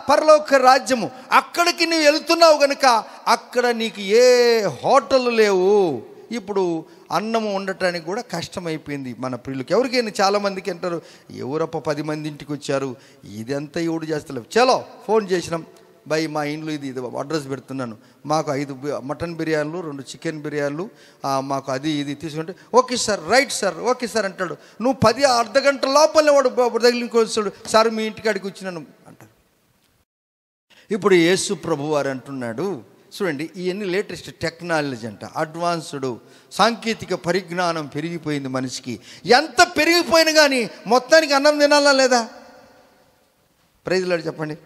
పరలోక రాజ్యము, అక్కడికి నువ్వు వెళ్తున్నావు కనుక అక్కడ నీకు ఏ హోటల్ లేవు. ఇప్పుడు అన్నము ఉండటానికి కూడా కష్టమైపోయింది మన ప్రియులకి. ఎవరికైనా చాలామందికి అంటారు, ఎవరప్ప 10 మంది ఇంటికి వచ్చారు, ఇదంతా ఎవడు చేస్తలేవు. చలో ఫోన్ చేసినాం, బై మా ఇంట్లో ఇది అడ్రస్ పెడుతున్నాను, మాకు 5 మటన్ బిర్యానీలు, 2 చికెన్ బిర్యానీలు, మాకు అది ఇది తీసుకుంటే, okay sir, right sir, okay sir అంటాడు. నువ్వు 10 అర్ధ గంట లోపలనే వాడు దగ్గరికి వస్తాడు, సార్ మీ ఇంటికాడికి వచ్చినాను అంటారు. ఇప్పుడు యేసు ప్రభు వారు అంటున్నాడు, చూడండి, ఇవన్నీ లేటెస్ట్ టెక్నాలజీ అంట, అడ్వాన్స్డ్ సాంకేతిక పరిజ్ఞానం పెరిగిపోయింది మనిషికి. ఎంత పెరిగిపోయినా కానీ మొత్తానికి అన్నం తినాలా లేదా? ప్రైజ్ లార్డ్ చెప్పండి,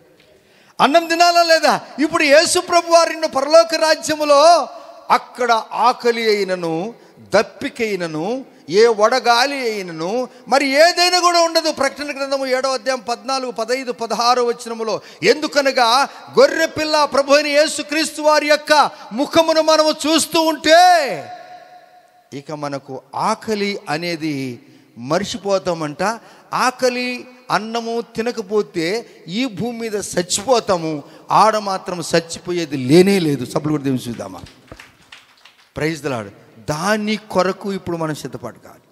అన్నం తినాలా లేదా? ఇప్పుడు యేసు ప్రభు వారిని పరలోక రాజ్యములో అక్కడ ఆకలి అయినను, దప్పికైనను, ఏ వడగాలి అయినను, మరి ఏదైనా కూడా ఉండదు. ప్రకటన గ్రంథము 7వ అధ్యాయం 14, 15, 16 వచనములో, ఎందుకనగా గొర్రె పిల్ల ప్రభు అయిన యేసుక్రీస్తు వారి యొక్క ముఖమును మనము చూస్తూ ఉంటే ఇక మనకు ఆకలి అనేది మర్చిపోతామంట. ఆకలి అన్నము తినకపోతే ఈ భూమి మీద చచ్చిపోతాము, ఆడ మాత్రం చచ్చిపోయేది లేనే లేదు. సభలు కూడా దేవుని చూద్దామా? Praise the lord. దాని కొరకు ఇప్పుడు మనం సిద్ధపాటు కావాలి.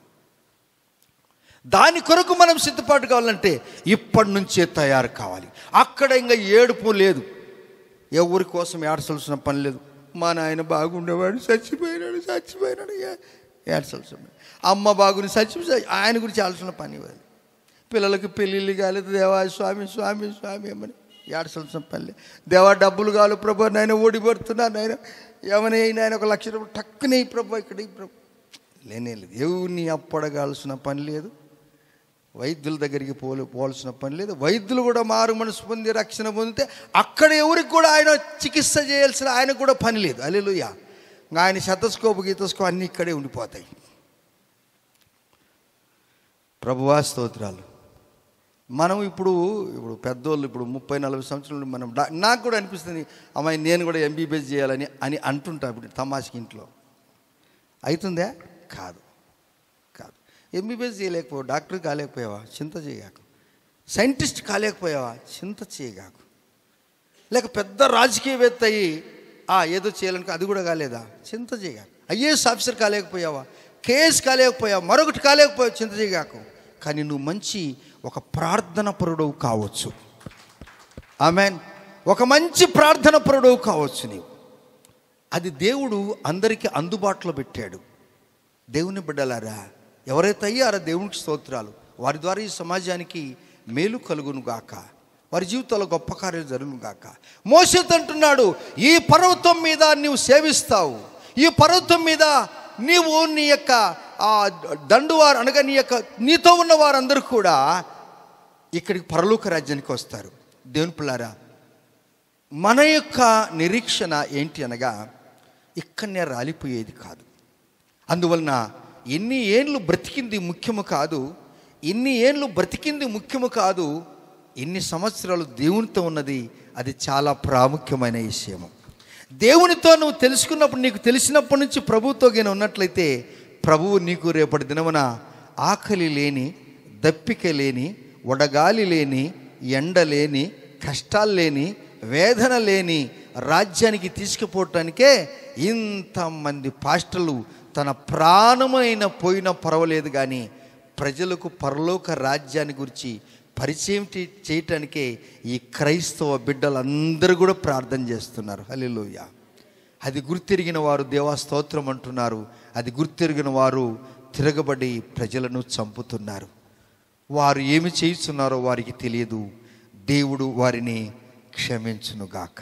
దాని కొరకు మనం సిద్ధపాటు కావాలంటే ఇప్పటి నుంచే తయారు కావాలి. అక్కడ ఇంకా ఏడుపు లేదు, ఎవరి కోసం ఏడ్చాల్సిన పని లేదు. మా నాయన బాగుండేవాడు, చచ్చిపోయినాడు ఏడ్చాల్సిన, అమ్మ బాగుని ఆయన గురించి ఆలోచన పని ఇవ్వాలి. పిల్లలకి పెళ్ళిళ్ళు కాలేదు, దేవా స్వామి స్వామి స్వామి ఏమని ఏడ్చాల్సిన పని లేదు. దేవా డబ్బులు కావాలి ప్రభు, నాయన ఓడిపడుతున్నాను, నాయన ఏమని ఆయన 1 లక్ష రూపాయలు టక్కునే ప్రభు ఇక్కడ ప్రభు లేనే లేదు. ఎవరిని అప్పడగాల్సిన పని లేదు, వైద్యుల దగ్గరికి పోవాల్సిన పని లేదు. వైద్యులు కూడా మారు మనసు పొంది రక్షణ పొందితే అక్కడ ఎవరికి కూడా ఆయన చికిత్స చేయాల్సిన ఆయనకు కూడా పని లేదు. హల్లెలూయా. ఆయన శతస్కోపు గీతస్కోపు అన్నీ ఇక్కడే ఉండిపోతాయి. ప్రభువా స్తోత్రాలు. మనం ఇప్పుడు పెద్దోళ్ళు, ఇప్పుడు 30-40 సంవత్సరాలు మనం, నాకు కూడా అనిపిస్తుంది, అమ్మాయి నేను కూడా MBBS చేయాలని అని అంటుంటా. ఇప్పుడు తమాషకి ఇంట్లో అవుతుందా? కాదు. MBBS చేయలేకపోయావు, డాక్టర్ కాలేకపోయావా, చింత చేయగాకు. సైంటిస్ట్ కాలేకపోయావా, చింత చేయగాకు. లేక పెద్ద రాజకీయవేత్త అయ్యి ఏదో చేయాలనుకో, అది కూడా కాలేదా, చింత చేయగా. ఐఏఎస్ ఆఫీసర్ కాలేకపోయావా, కేఎస్ కాలేకపోయావా, మరొకటి కాలేకపోయావు, చింత చేయగాకు. కానీ నువ్వు మంచి ఒక ప్రార్థన పరుడవు కావచ్చు. ఆమెన్. ఒక మంచి ప్రార్థన పరుడవు కావచ్చు నీవు. అది దేవుడు అందరికీ అందుబాటులో పెట్టాడు. దేవుని బిడ్డలారా, ఎవరైతే అయ్యారో దేవునికి స్తోత్రాలు. వారి ద్వారా ఈ సమాజానికి మేలు కలుగును గాక, వారి జీవితంలో గొప్ప కార్యాలు జరుగును గాక. మోషేతో అంటున్నాడు, ఈ పర్వతం మీద నీవు సేవిస్తావు, ఈ పర్వతం మీద నీవు నీ యొక్క దండువారు అనగా నీతో ఉన్న వారందరూ కూడా ఇక్కడికి పరలోక రాజ్యానికి వస్తారు. దేవుని పిల్లారా, మన యొక్క నిరీక్షణ ఏంటి అనగా ఇక్కడనే రాలిపోయేది కాదు. అందువలన ఎన్ని ఏండ్లు బ్రతికింది ముఖ్యము కాదు, ఎన్ని సంవత్సరాలు దేవునితో ఉన్నది అది చాలా ప్రాముఖ్యమైన విషయము. దేవునితో నువ్వు తెలుసుకున్నప్పుడు, నీకు తెలిసినప్పటి నుంచి ప్రభువుతో గిన ఉన్నట్లయితే, ప్రభువు నీకు రేపటి దినమున ఆకలి లేని, దప్పిక లేని, వడగాలి లేని, ఎండ లేని, కష్టాలు లేని, వేదన లేని రాజ్యానికి తీసుకుపోవటానికే ఇంతమంది పాస్టర్లు తన ప్రాణమైన పోయినా పర్వాలేదు కానీ ప్రజలకు పరలోక రాజ్యాన్ని గురించి పరిచయం చేయటానికే ఈ క్రైస్తవ బిడ్డలందరూ కూడా ప్రార్థన చేస్తున్నారు. హల్లెలూయా. అది గుర్తెరిగిన వారు దేవా స్తోత్రం అంటున్నారు. అది గుర్తెరిగిన వారు తిరగబడి ప్రజలను చంపుతున్నారు. వారు ఏమి చేస్తున్నారో వారికి తెలియదు. దేవుడు వారిని క్షమించునుగాక.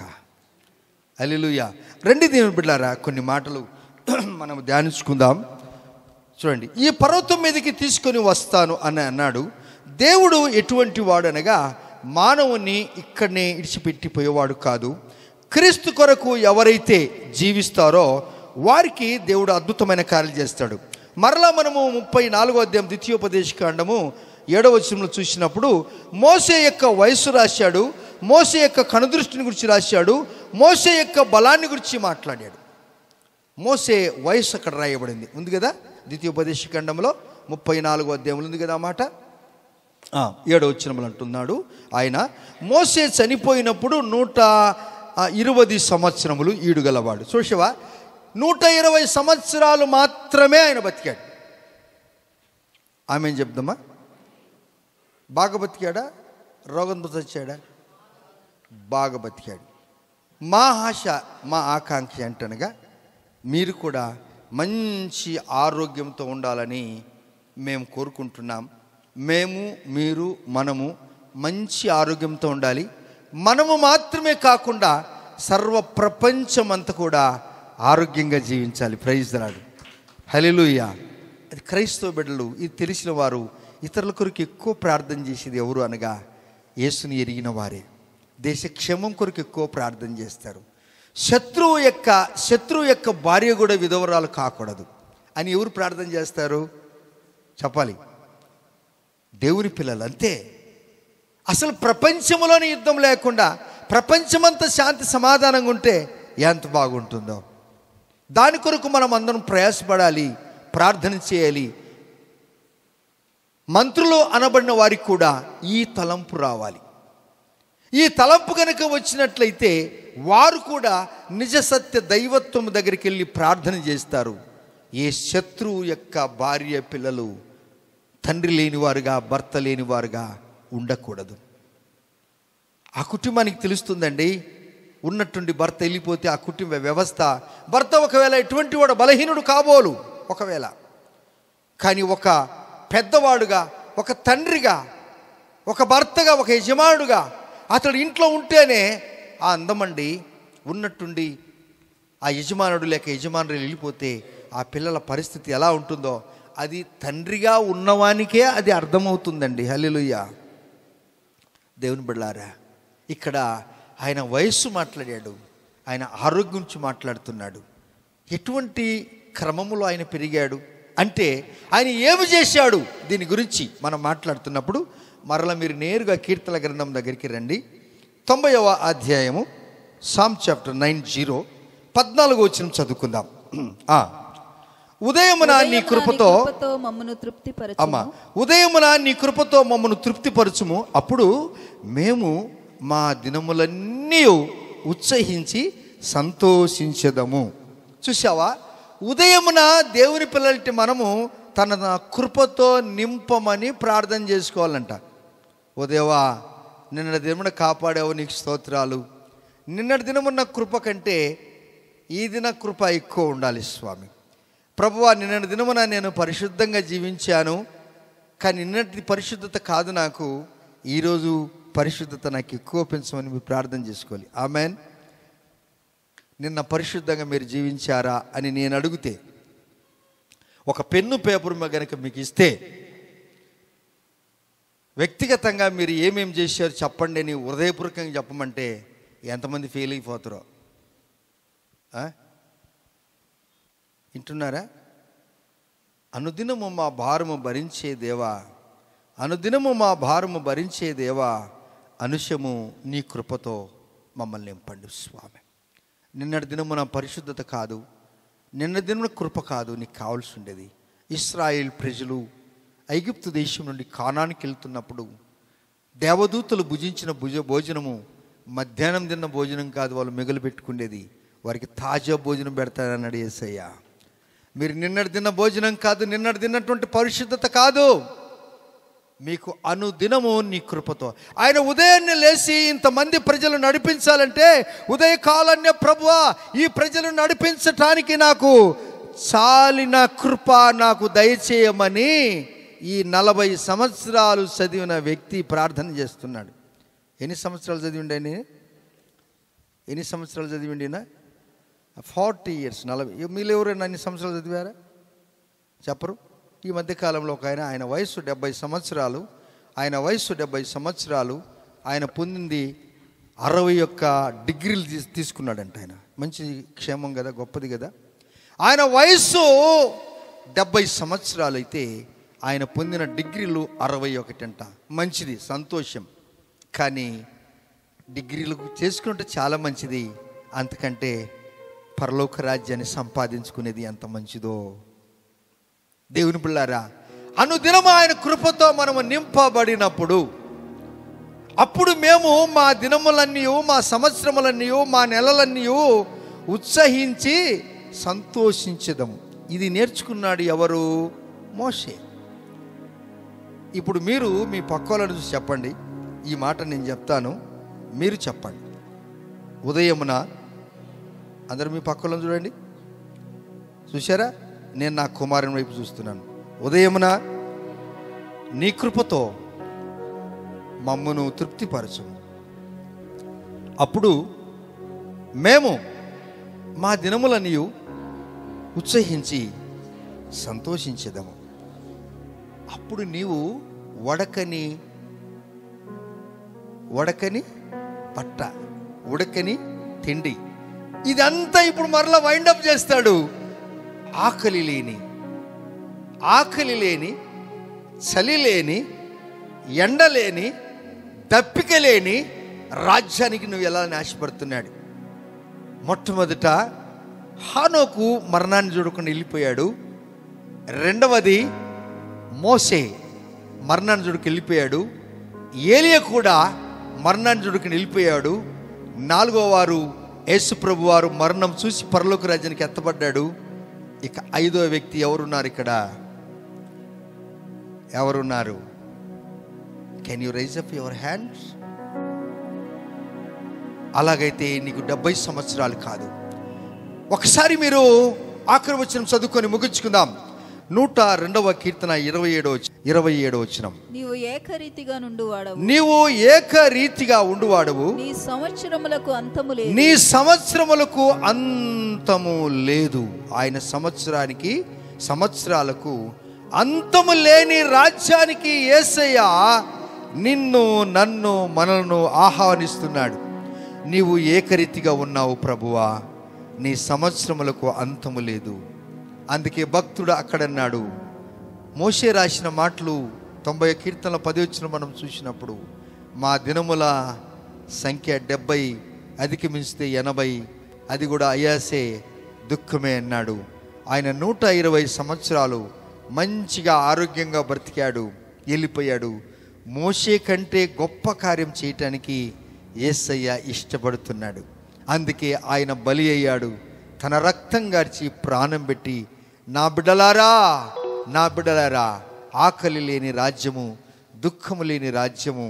హల్లెలూయా. రండి దేవుని బిడ్డలారా, కొన్ని మాటలు మనం ధ్యానించుకుందాం. చూడండి, ఈ పర్వతం మీదకి తీసుకొని వస్తాను అని అన్నాడు. దేవుడు ఎటువంటి వాడు అనగా మానవుని ఇక్కడనే ఇడిచిపెట్టిపోయేవాడు కాదు. క్రీస్తు కొరకు ఎవరైతే జీవిస్తారో వారికి దేవుడు అద్భుతమైన కార్యాలు చేస్తాడు. మరలా మనము 34వ అధ్యాయం ద్వితీయోపదేశకాండము 7వ వచనంలో చూసినప్పుడు మోషే యొక్క వయస్సు రాశాడు, మోషే యొక్క కనుదృష్టిని గురించి రాశాడు, మోషే యొక్క బలాన్ని గురించి మాట్లాడాడు. మోషే వయస్సు అక్కడ రాయబడింది ఉంది కదా, ద్వితీయోపదేశకాండంలో 34వ అధ్యాయంలో ఉంది కదా ఆ మాట. 7వ వచనంలో అంటున్నాడు ఆయన, మోషే చనిపోయినప్పుడు 120 సంవత్సరములు ఈడుగలవాడు. చూసావా, 120 సంవత్సరాలు మాత్రమే ఆయన బతికాడు. ఆమె ఏం చెప్దామా, బాగా బతికాడా, రోగంతో చచ్చాడా? బాగా బతికాడు. మా ఆశ, మా ఆకాంక్ష ఏంటనగా మీరు కూడా మంచి ఆరోగ్యంతో ఉండాలని మేము కోరుకుంటున్నాం. మేము, మీరు, మనము మంచి ఆరోగ్యంతో ఉండాలి. మనము మాత్రమే కాకుండా సర్వ ప్రపంచమంతా కూడా ఆరోగ్యంగా జీవించాలి. Praise the lord. హల్లెలూయా. అది క్రైస్తవ బిడ్డలు, ఇది తెలిసిన వారు ఇతరుల కొరకు ఎక్కువ ప్రార్థన చేసేది ఎవరు అనగా యేసుని ఎరిగిన వారే. దేశ క్షేమం కొరకు ఎక్కువ ప్రార్థన చేస్తారు. శత్రువు యొక్క భార్య కూడా విధవరాలు కాకూడదు అని ఎవరు ప్రార్థన చేస్తారు చెప్పాలి? దేవుని పిల్లలు. అంతే. అసలు ప్రపంచంలోని యుద్ధం లేకుండా ప్రపంచమంతా శాంతి సమాధానంగా ఉంటే ఎంత బాగుంటుందో. దాని కొరకు మనం అందరం ప్రయాసపడాలి, ప్రార్థన చేయాలి. మంత్రులు అనబడిన వారికి కూడా ఈ తలంపు రావాలి. ఈ తలంపు కనుక వచ్చినట్లయితే వారు కూడా నిజ సత్య దైవత్వం దగ్గరికి వెళ్ళి ప్రార్థన చేస్తారు. ఏ శత్రువు యొక్క భార్య పిల్లలు తండ్రి లేనివారుగా, భర్త లేనివారుగా ఉండకూడదు. ఆ కుటుంబానికి తెలుస్తుందండి, ఉన్నట్టుండి భర్త వెళ్ళిపోతే ఆ కుటుంబ వ్యవస్థ, భర్త ఒకవేళ ఎటువంటి వాడు బలహీనుడు కాబోలు ఒకవేళ, కానీ ఒక పెద్దవాడుగా, ఒక తండ్రిగా, ఒక భర్తగా, ఒక యజమానుడుగా అతడు ఇంట్లో ఉంటేనే ఆ అందమండి. ఉన్నట్టుండి ఆ యజమానుడు లేక యజమానులు వెళ్ళిపోతే ఆ పిల్లల పరిస్థితి ఎలా ఉంటుందో అది తండ్రిగా ఉన్నవానికే అది అర్థమవుతుందండి. హల్లెలూయా. దేవుని బిడ్డలారా, ఇక్కడ ఆయన వయస్సు మాట్లాడాడు, ఆయన ఆరోగ్యం గురించి మాట్లాడుతున్నాడు. ఎటువంటి క్రమములో ఆయన పెరిగాడు అంటే ఆయన ఏమి చేశాడు దీని గురించి మనం మాట్లాడుతున్నప్పుడు మరలా మీరు నేరుగా కీర్తన గ్రంథం దగ్గరికి రండి. 90వ అధ్యాయము, సామ్ చాప్టర్ 90, 14వ వచనం చదువుకుందాం. ఉదయమున నీ కృపతో మమ్మను తృప్తిపరచుము. అమ్మా, ఉదయమున నీ కృపతో మమ్మను తృప్తిపరచుము. అప్పుడు మేము మా దినములన్నీ ఉత్సహించి సంతోషించెదము. చూసావా, ఉదయమున దేవుని పిల్లలకి మనము తన కృపతో నింపమని ప్రార్థన చేసుకోవాలంట. ఓ దేవా, నిన్నటి దినమున కాపాడావు, నీకు స్తోత్రాలు. నిన్నటి దినమున్న కృప కంటే ఈ దిన కృప ఎక్కువ ఉండాలి స్వామి. ప్రభువా, నిన్నటి దినమున నేను పరిశుద్ధంగా జీవించాను, కానీ నిన్నటి పరిశుద్ధత కాదు నాకు, ఈరోజు పరిశుద్ధత నాకు ఎక్కువ పెంచమని మీరు ప్రార్థన చేసుకోవాలి. ఆమెన్. నిన్న పరిశుద్ధంగా మీరు జీవించారా అని నేను అడిగితే, ఒక పెన్ను పేపర్ కనుక మీకు ఇస్తే, వ్యక్తిగతంగా మీరు ఏమేమి చేశారు చెప్పండి అని హృదయపూర్వకంగా చెప్పమంటే ఎంతమంది ఫెయిల్ అయిపోతారో వింటున్నారా? అనుదినము మా భారము భరించే దేవా, అనుదినము మా భారము భరించే దేవా, అనుషము నీ కృపతో మమ్మల్ని నింపండి స్వామి. నిన్నటి దినము నా పరిశుద్ధత కాదు, నిన్న దినమున కృప కాదు, నీకు కావాల్సి ఉండేది. ఇశ్రాయేల్ ప్రజలు ఐగుప్తు దేశం నుండి కానానికి వెళ్తున్నప్పుడు దేవదూతలు భుజించిన భోజనము మధ్యాహ్నం తిన్న భోజనం కాదు, వాళ్ళు మిగులు పెట్టుకునేది. వారికి తాజా భోజనం పెడతారన్నాడు యేసయ్య. మీరు నిన్నటి తిన్న భోజనం కాదు, నిన్నటి తిన్నటువంటి పరిశుద్ధత కాదు, మీకు అనుదినము నీ కృపతో. ఆయన ఉదయాన్నే లేచి ఇంతమంది ప్రజలు నడిపించాలంటే ఉదయకాలాన్నే ప్రభువా, ఈ ప్రజలను నడిపించటానికి నాకు చాలిన కృప నాకు దయచేయమని ఈ 40 సంవత్సరాలు చదివిన వ్యక్తి ప్రార్థన చేస్తున్నాడు. ఎన్ని సంవత్సరాలు చదివిండి ఆయన? ఎన్ని సంవత్సరాలు చదివిండినా? 40 years. 40. మీరు ఎవరైనా అన్ని సంవత్సరాలు చదివారా చెప్పరు? ఈ మధ్యకాలంలో ఒక ఆయన వయసు 70 సంవత్సరాలు, ఆయన పొందింది 61 డిగ్రీలు తీసుకున్నాడంట. ఆయన మంచి క్షేమం కదా, గొప్పది కదా. ఆయన వయసు 70 సంవత్సరాలు అయితే ఆయన పొందిన డిగ్రీలు 61 అంట. మంచిది, సంతోషం. కానీ డిగ్రీలు చేసుకుంటే చాలా మంచిది, అంతకంటే పరలోక రాజ్యాన్ని సంపాదించుకునేది ఎంత మంచిదో. దేవుని పిల్లారా, అనుదినం ఆయన కృపతో మనము నింపబడినప్పుడు అప్పుడు మేము మా దినములన్నీ, మా సంవత్సరములన్నీ, మా నెలలన్నీ ఉత్సహించి సంతోషించదము. ఇది నేర్చుకున్నాడు ఎవరు? మోషే. ఇప్పుడు మీరు మీ పక్కలను చూసి చెప్పండి, ఈ మాట నేను చెప్తాను, మీరు చెప్పండి. ఉదయమున అందరూ మీ పక్కలను చూడండి. చూశారా? నేను నా కుమారుని వైపు చూస్తున్నాను. ఉదయమున నీ కృపతో మమ్మను తృప్తిపరచు, అప్పుడు మేము మా దినములన్నీ ఉత్సహించి సంతోషించేదము. అప్పుడు నీవు వడకని పట్ట, ఉడకని తిండి, ఇదంతా ఇప్పుడు మరలా వైండప్ చేస్తాడు. ఆకలి లేని, చలి లేని, ఎండ లేని, దప్పిక లేని రాజ్యానికి నువ్వు ఎలా ఆశపడుతున్నాడు. మొట్టమొదట హానోకు మరణాన్ని చూడకుండా వెళ్ళిపోయాడు. రెండవది మోసే మరణాన్ని చూడకు వెళ్ళిపోయాడు. ఏలియా కూడా మరణాన్ని చూడకుండా వెళ్ళిపోయాడు. 4వ వారు యేసు ప్రభు వారు మరణం చూసి పరలోక రాజ్యానికి ఎత్తబడ్డాడు. ఇక 5వ వ్యక్తి ఎవరున్నారు ఇక్కడ? ఎవరున్నారు? Can you raise up your hands? అలాగైతే నీకు 70 సంవత్సరాలు కాదు. ఒకసారి మీరు ఆఖరి వచనం చదువుకొని ముగించుకుందాం. 102వ కీర్తన 27వ వచనం. నీవు ఏకరీతిగా ఉండువాడవు, నీ సంవత్సరములకు అంతము లేదు. ఆయన సంవత్సరాలకు అంతము లేని రాజ్యానికి యేసయ్య నిన్ను, నన్ను, మనలను ఆహ్వానిస్తున్నాడు. నీవు ఏకరీతిగా ఉన్నావు ప్రభువా, నీ సంవత్సరములకు అంతము లేదు. అందుకే భక్తుడు అక్కడన్నాడు. మోషే రాసిన మాటలు 90 కీర్తనల 10 వచ్చిన మనం చూసినప్పుడు, మా దినముల సంఖ్య 70, అధికమించితే 80, అది కూడా అయాసే, దుఃఖమే అన్నాడు. ఆయన 120 సంవత్సరాలు మంచిగా ఆరోగ్యంగా బ్రతికాడు, వెళ్ళిపోయాడు. మోషే కంటే గొప్ప కార్యం చేయటానికి యేసయ్య ఇష్టపడుతున్నాడు. అందుకే ఆయన బలి అయ్యాడు. తన రక్తం గార్చి ప్రాణం పెట్టి, నా బిడ్డలారా, నా బిడ్డలారా, ఆకలి లేని రాజ్యము, దుఃఖము లేని రాజ్యము,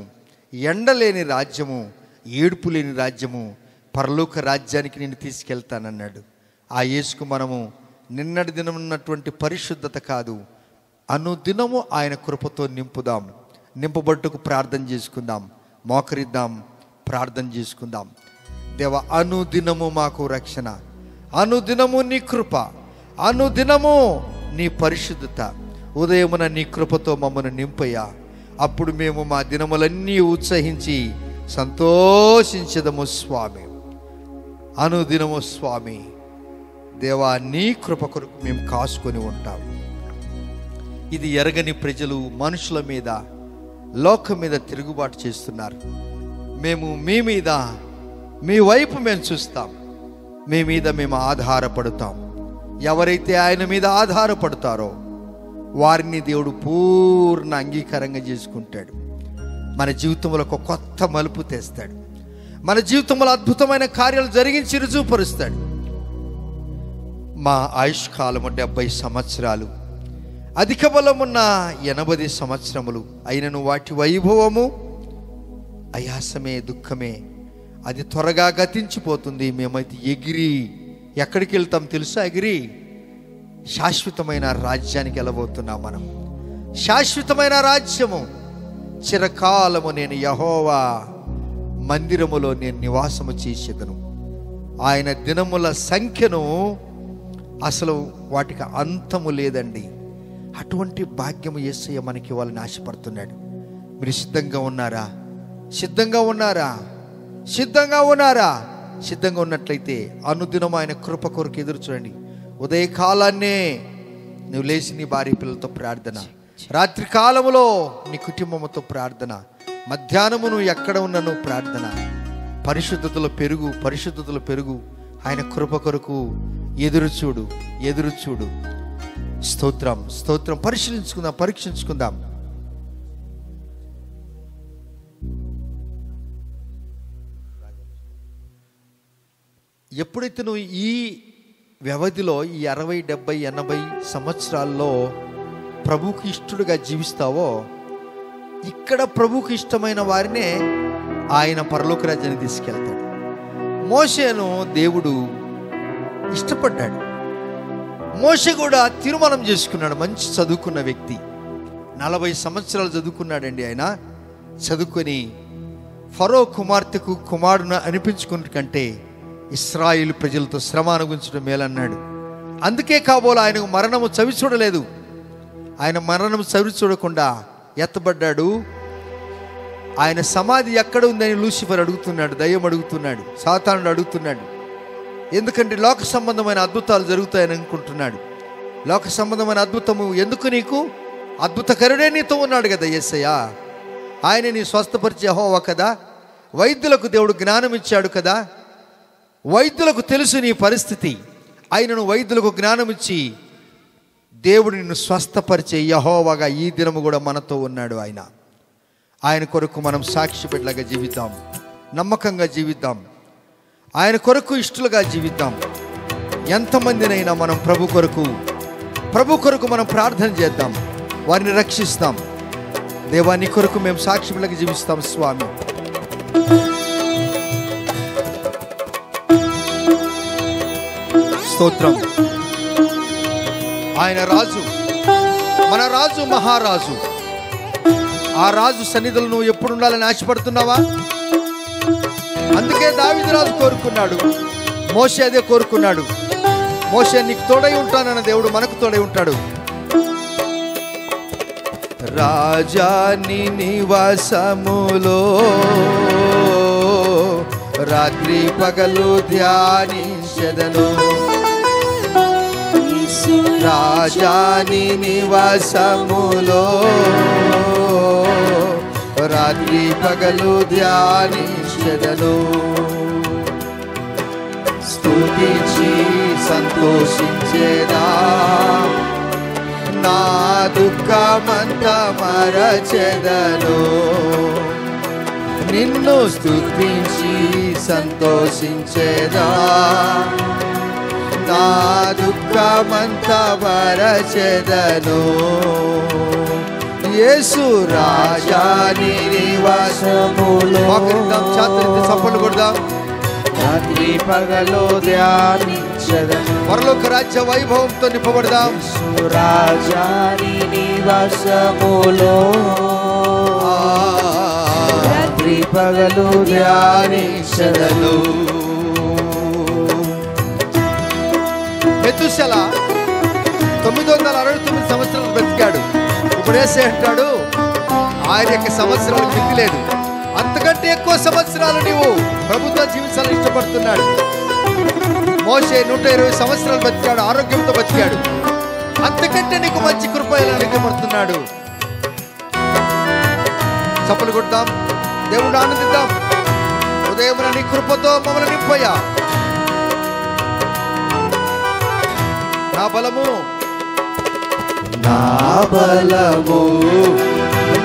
ఎండ లేని రాజ్యము, ఏడుపు లేని రాజ్యము, పరలోక రాజ్యానికి నేను తీసుకెళ్తానన్నాడు. ఆ యేసుకు మనము నిన్నటి దినం ఉన్నటువంటి పరిశుద్ధత కాదు, అనుదినము ఆయన కృపతో నింపుదాం. నింపబట్టుకు ప్రార్థన చేసుకుందాం, మోకరిద్దాం, ప్రార్థన చేసుకుందాం. దేవ, అనుదినము మాకు రక్షణ, అనుదినము నీ కృప, అనుదినము నీ పరిశుద్ధత, ఉదయమున నీ కృపతో మమ్మల్ని నింపయ్యా. అప్పుడు మేము మా దినములన్నీ ఉత్సహించి సంతోషించదము స్వామి. అనుదినము స్వామి దేవా, నీ కృప కొరకు మేము కాసుకొని ఉంటాం. ఇది ఎరగని ప్రజలు మనుషుల మీద, లోకం మీద తిరుగుబాటు చేస్తున్నారు. మేము మీ మీద, మీ వైపు మేము చూస్తాం, మీ మీద మేము ఆధారపడతాం. ఎవరైతే ఆయన మీద ఆధారపడతారో వారిని దేవుడు పూర్ణ అంగీకారంగా చేసుకుంటాడు. మన జీవితంలో ఒక కొత్త మలుపు తెస్తాడు. మన జీవితంలో అద్భుతమైన కార్యాలు జరిగించి రుజువుపరుస్తాడు. మా ఆయుష్కాలము 70 సంవత్సరాలు, అధిక బలమున్న 80 సంవత్సరములు అయినను వాటి వైభవము ఆయాసమే, దుఃఖమే. అది త్వరగా గతించిపోతుంది. మేమైతే ఎగిరి ఎక్కడికి వెళ్తాం తెలుసా? ఎగిరి శాశ్వతమైన రాజ్యానికి వెళ్ళబోతున్నాం. మనం శాశ్వతమైన రాజ్యము, చిరకాలము నేను యెహోవా మందిరములో నేను నివాసము చేసేదను. ఆయన దినముల సంఖ్యను అసలు వాటికి అంతము లేదండి. అటువంటి భాగ్యము యేసయ్య మనకి ఇవ్వాలని ఆశపడుతున్నాడు. మీరు సిద్ధంగా ఉన్నారా? సిద్ధంగా ఉన్నారా? సిద్ధంగా ఉన్నారా? సిద్ధంగా ఉన్నట్లయితే అనుదినం ఆయన కృప కొరకు ఎదురు చూడండి. ఉదయకాలాన్నే నువ్వు లేచి నీ భార్య పిల్లలతో ప్రార్థన, రాత్రి కాలములో నీ కుటుంబంతో ప్రార్థన, మధ్యాహ్నము నువ్వు ఎక్కడ ఉన్నను ప్రార్థన. పరిశుద్ధతలో పెరుగు, పరిశుద్ధతలో పెరుగు. ఆయన కృప కొరకు ఎదురు చూడు, ఎదురు చూడు. స్తోత్రం, స్తోత్రం. పరిశీలించుకుందాం, పరీక్షించుకుందాం. ఎప్పుడైతే నువ్వు ఈ వ్యవధిలో ఈ 60, 70, 80 సంవత్సరాల్లో ప్రభువుకి ఇష్టడుగా జీవిస్తావో, ఇక్కడ ప్రభువుకి ఇష్టమైన వారినే ఆయన పరలోక రాజ్యానికి తీసుకెళ్తాడు. మోషేను దేవుడు ఇష్టపడ్డాడు. మోషే కూడా తీర్మానం చేసుకున్నాడు. మంచి చదువుకున్న వ్యక్తి, 40 సంవత్సరాలు చదువుకున్నాడండి ఆయన. చదువుకొని ఫరో కుమార్తెకు కుమారుని అనిపించుకున్న కంటే ఇశ్రాయేలు ప్రజలతో శ్రమ అనుభవించడం మేలన్నాడు. అందుకే కాబోలు ఆయనకు మరణము చవి చూడలేదు. ఆయన మరణము చవి చూడకుండా ఎత్తబడ్డాడు. ఆయన సమాధి ఎక్కడ ఉందని లూసిఫర్ అడుగుతున్నాడు, దయ్యం అడుగుతున్నాడు, సాతానుడు అడుగుతున్నాడు. ఎందుకంటే లోక సంబంధమైన అద్భుతాలు జరుగుతాయని అనుకుంటున్నాడు. లోక సంబంధమైన అద్భుతము ఎందుకు నీకు? అద్భుతకరుడే నీతో ఉన్నాడు కదా యేసయ్య. ఆయన నీ స్వస్థపరిచే యెహోవా కదా. వైద్యులకు దేవుడు జ్ఞానం ఇచ్చాడు కదా. వైద్యులకు తెలుసు నీ పరిస్థితి. ఆయనను వైద్యులకు జ్ఞానం ఇచ్చి దేవుడు నిన్ను స్వస్థపరిచే యెహోవాగా ఈ దినము కూడా మనతో ఉన్నాడు. ఆయన కొరకు మనం సాక్షి బిడ్డలుగా జీవిద్దాం, నమ్మకంగా జీవిద్దాం, ఆయన కొరకు ఇష్టలుగా జీవిద్దాం. ఎంతమందినైనా మనం ప్రభు కొరకు మనం ప్రార్థన చేద్దాం, వారిని రక్షిస్తాం. దేవా, నీ కొరకు మేము సాక్షి బిడ్డలుగా జీవిస్తాం స్వామి. స్తోత్రం. ఆయన రాజు, మన రాజు, మహారాజు. ఆ రాజు సన్నిధిలో నువ్వు ఎప్పుడు ఉండాలని ఆశపడుతున్నావా? అందుకే దావీదు రాజు కోరుకున్నాడు, మోషే అదే కోరుకున్నాడు. మోషే నీకు తోడై ఉంటానన్న దేవుడు మనకు తోడై ఉంటాడు. రాజాని నివాసములో రాత్రి పగలు ధ్యానించెదను. రాజాని నివాసములో రాత్రి పగలు ధ్యానించెదను. స్తుతించి సంతోషించేదా, నా దుఃఖమంతా మరచెదను. నిన్ను స్తుతించి సంతోషించేదా, నా దుఃఖమంతా పరచెదను. యేసు రాజా నీ నివాసములో. ఛాత్రి చప్పట్లు కొడదాం. రాత్రి పగలు ధ్యానించెదను. పరలోక రాజ్య వైభవంతో నింపబడదాం. రాజా నీ నివాసములో రాత్రి పగలు ధ్యానించెదను. మెతుషెల 969 సంవత్సరాలు బ్రతికాడు. ఇప్పుడు యేసే అంటాడు ఆయన యొక్క సంవత్సరాలు మితి లేదు, అంతకంటే ఎక్కువ సంవత్సరాలు నీవు ప్రభుత్వం జీవించాలని ఇష్టపడుతున్నాడు. మోషే 120 సంవత్సరాలు బతికాడు, ఆరోగ్యంతో బతికాడు. అంతకంటే నీకు మంచి కృప అనుగ్రహపడుతున్నాడు. చప్పలు కొడతాం, దేవుడు ఆనందిద్దాం. ఉదయం నీ కృపతో మమ్మల్ని నింపయ్యా. నా బలము, నా బలము,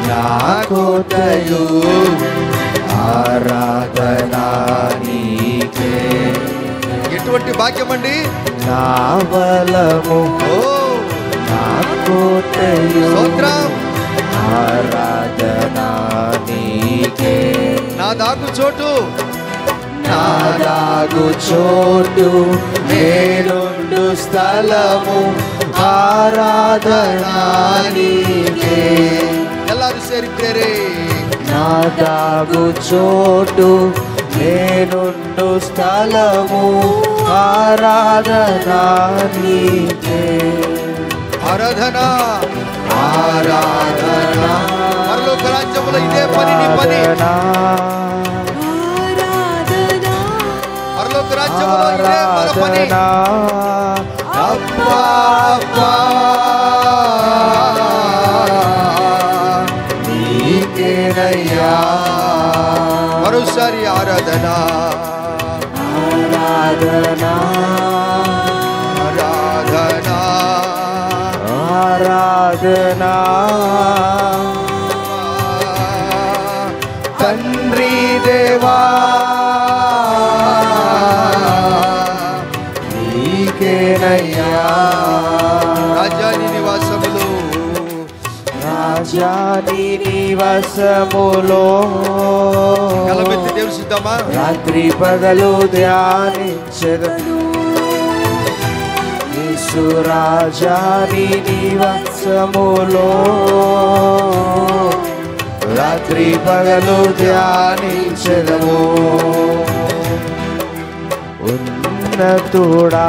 నా కోటయు, ఆరాధనా నీకే. ఎటువంటి భాగ్యం అండి. నా బలము, నా కోటయు, స్తోత్రం, ఆరాధనా నీకే. నా దాగు చోటు, నా దాగు చోటు, నేనుండు స్థలము, ఆరాధనా నీకే. ಎಲ್ಲರೂ ಸೇರಿ ಪ್ರೇರೆ. నా దాగు చోటు, నేనుండు స్థలము, ఆరాధనా నీకే. ఆరాధన, ఆరాధన. పరలోక రాజ్యములో ఇదే పని, నీ పని. పరలోక రాజ్యములో ఇదే మన పని. అబ్బా అబ్బా నీకేనయ్యా. మరోసారి ఆరాధన, ఆరాధన, ఆరాధన, ఆరాధన. తండ్రి దేవా నీకేనయ్యా. రాజాని నివాసములో, రాజాని నివాసములో కలబెత్తి దేవుని సిద్ధమా. రాత్రి పగలు ధ్యానించెదను. యేసు రాజాని నివాసములో రాత్రి పగలు ధ్యానించెదము. ఉన్నతుడా,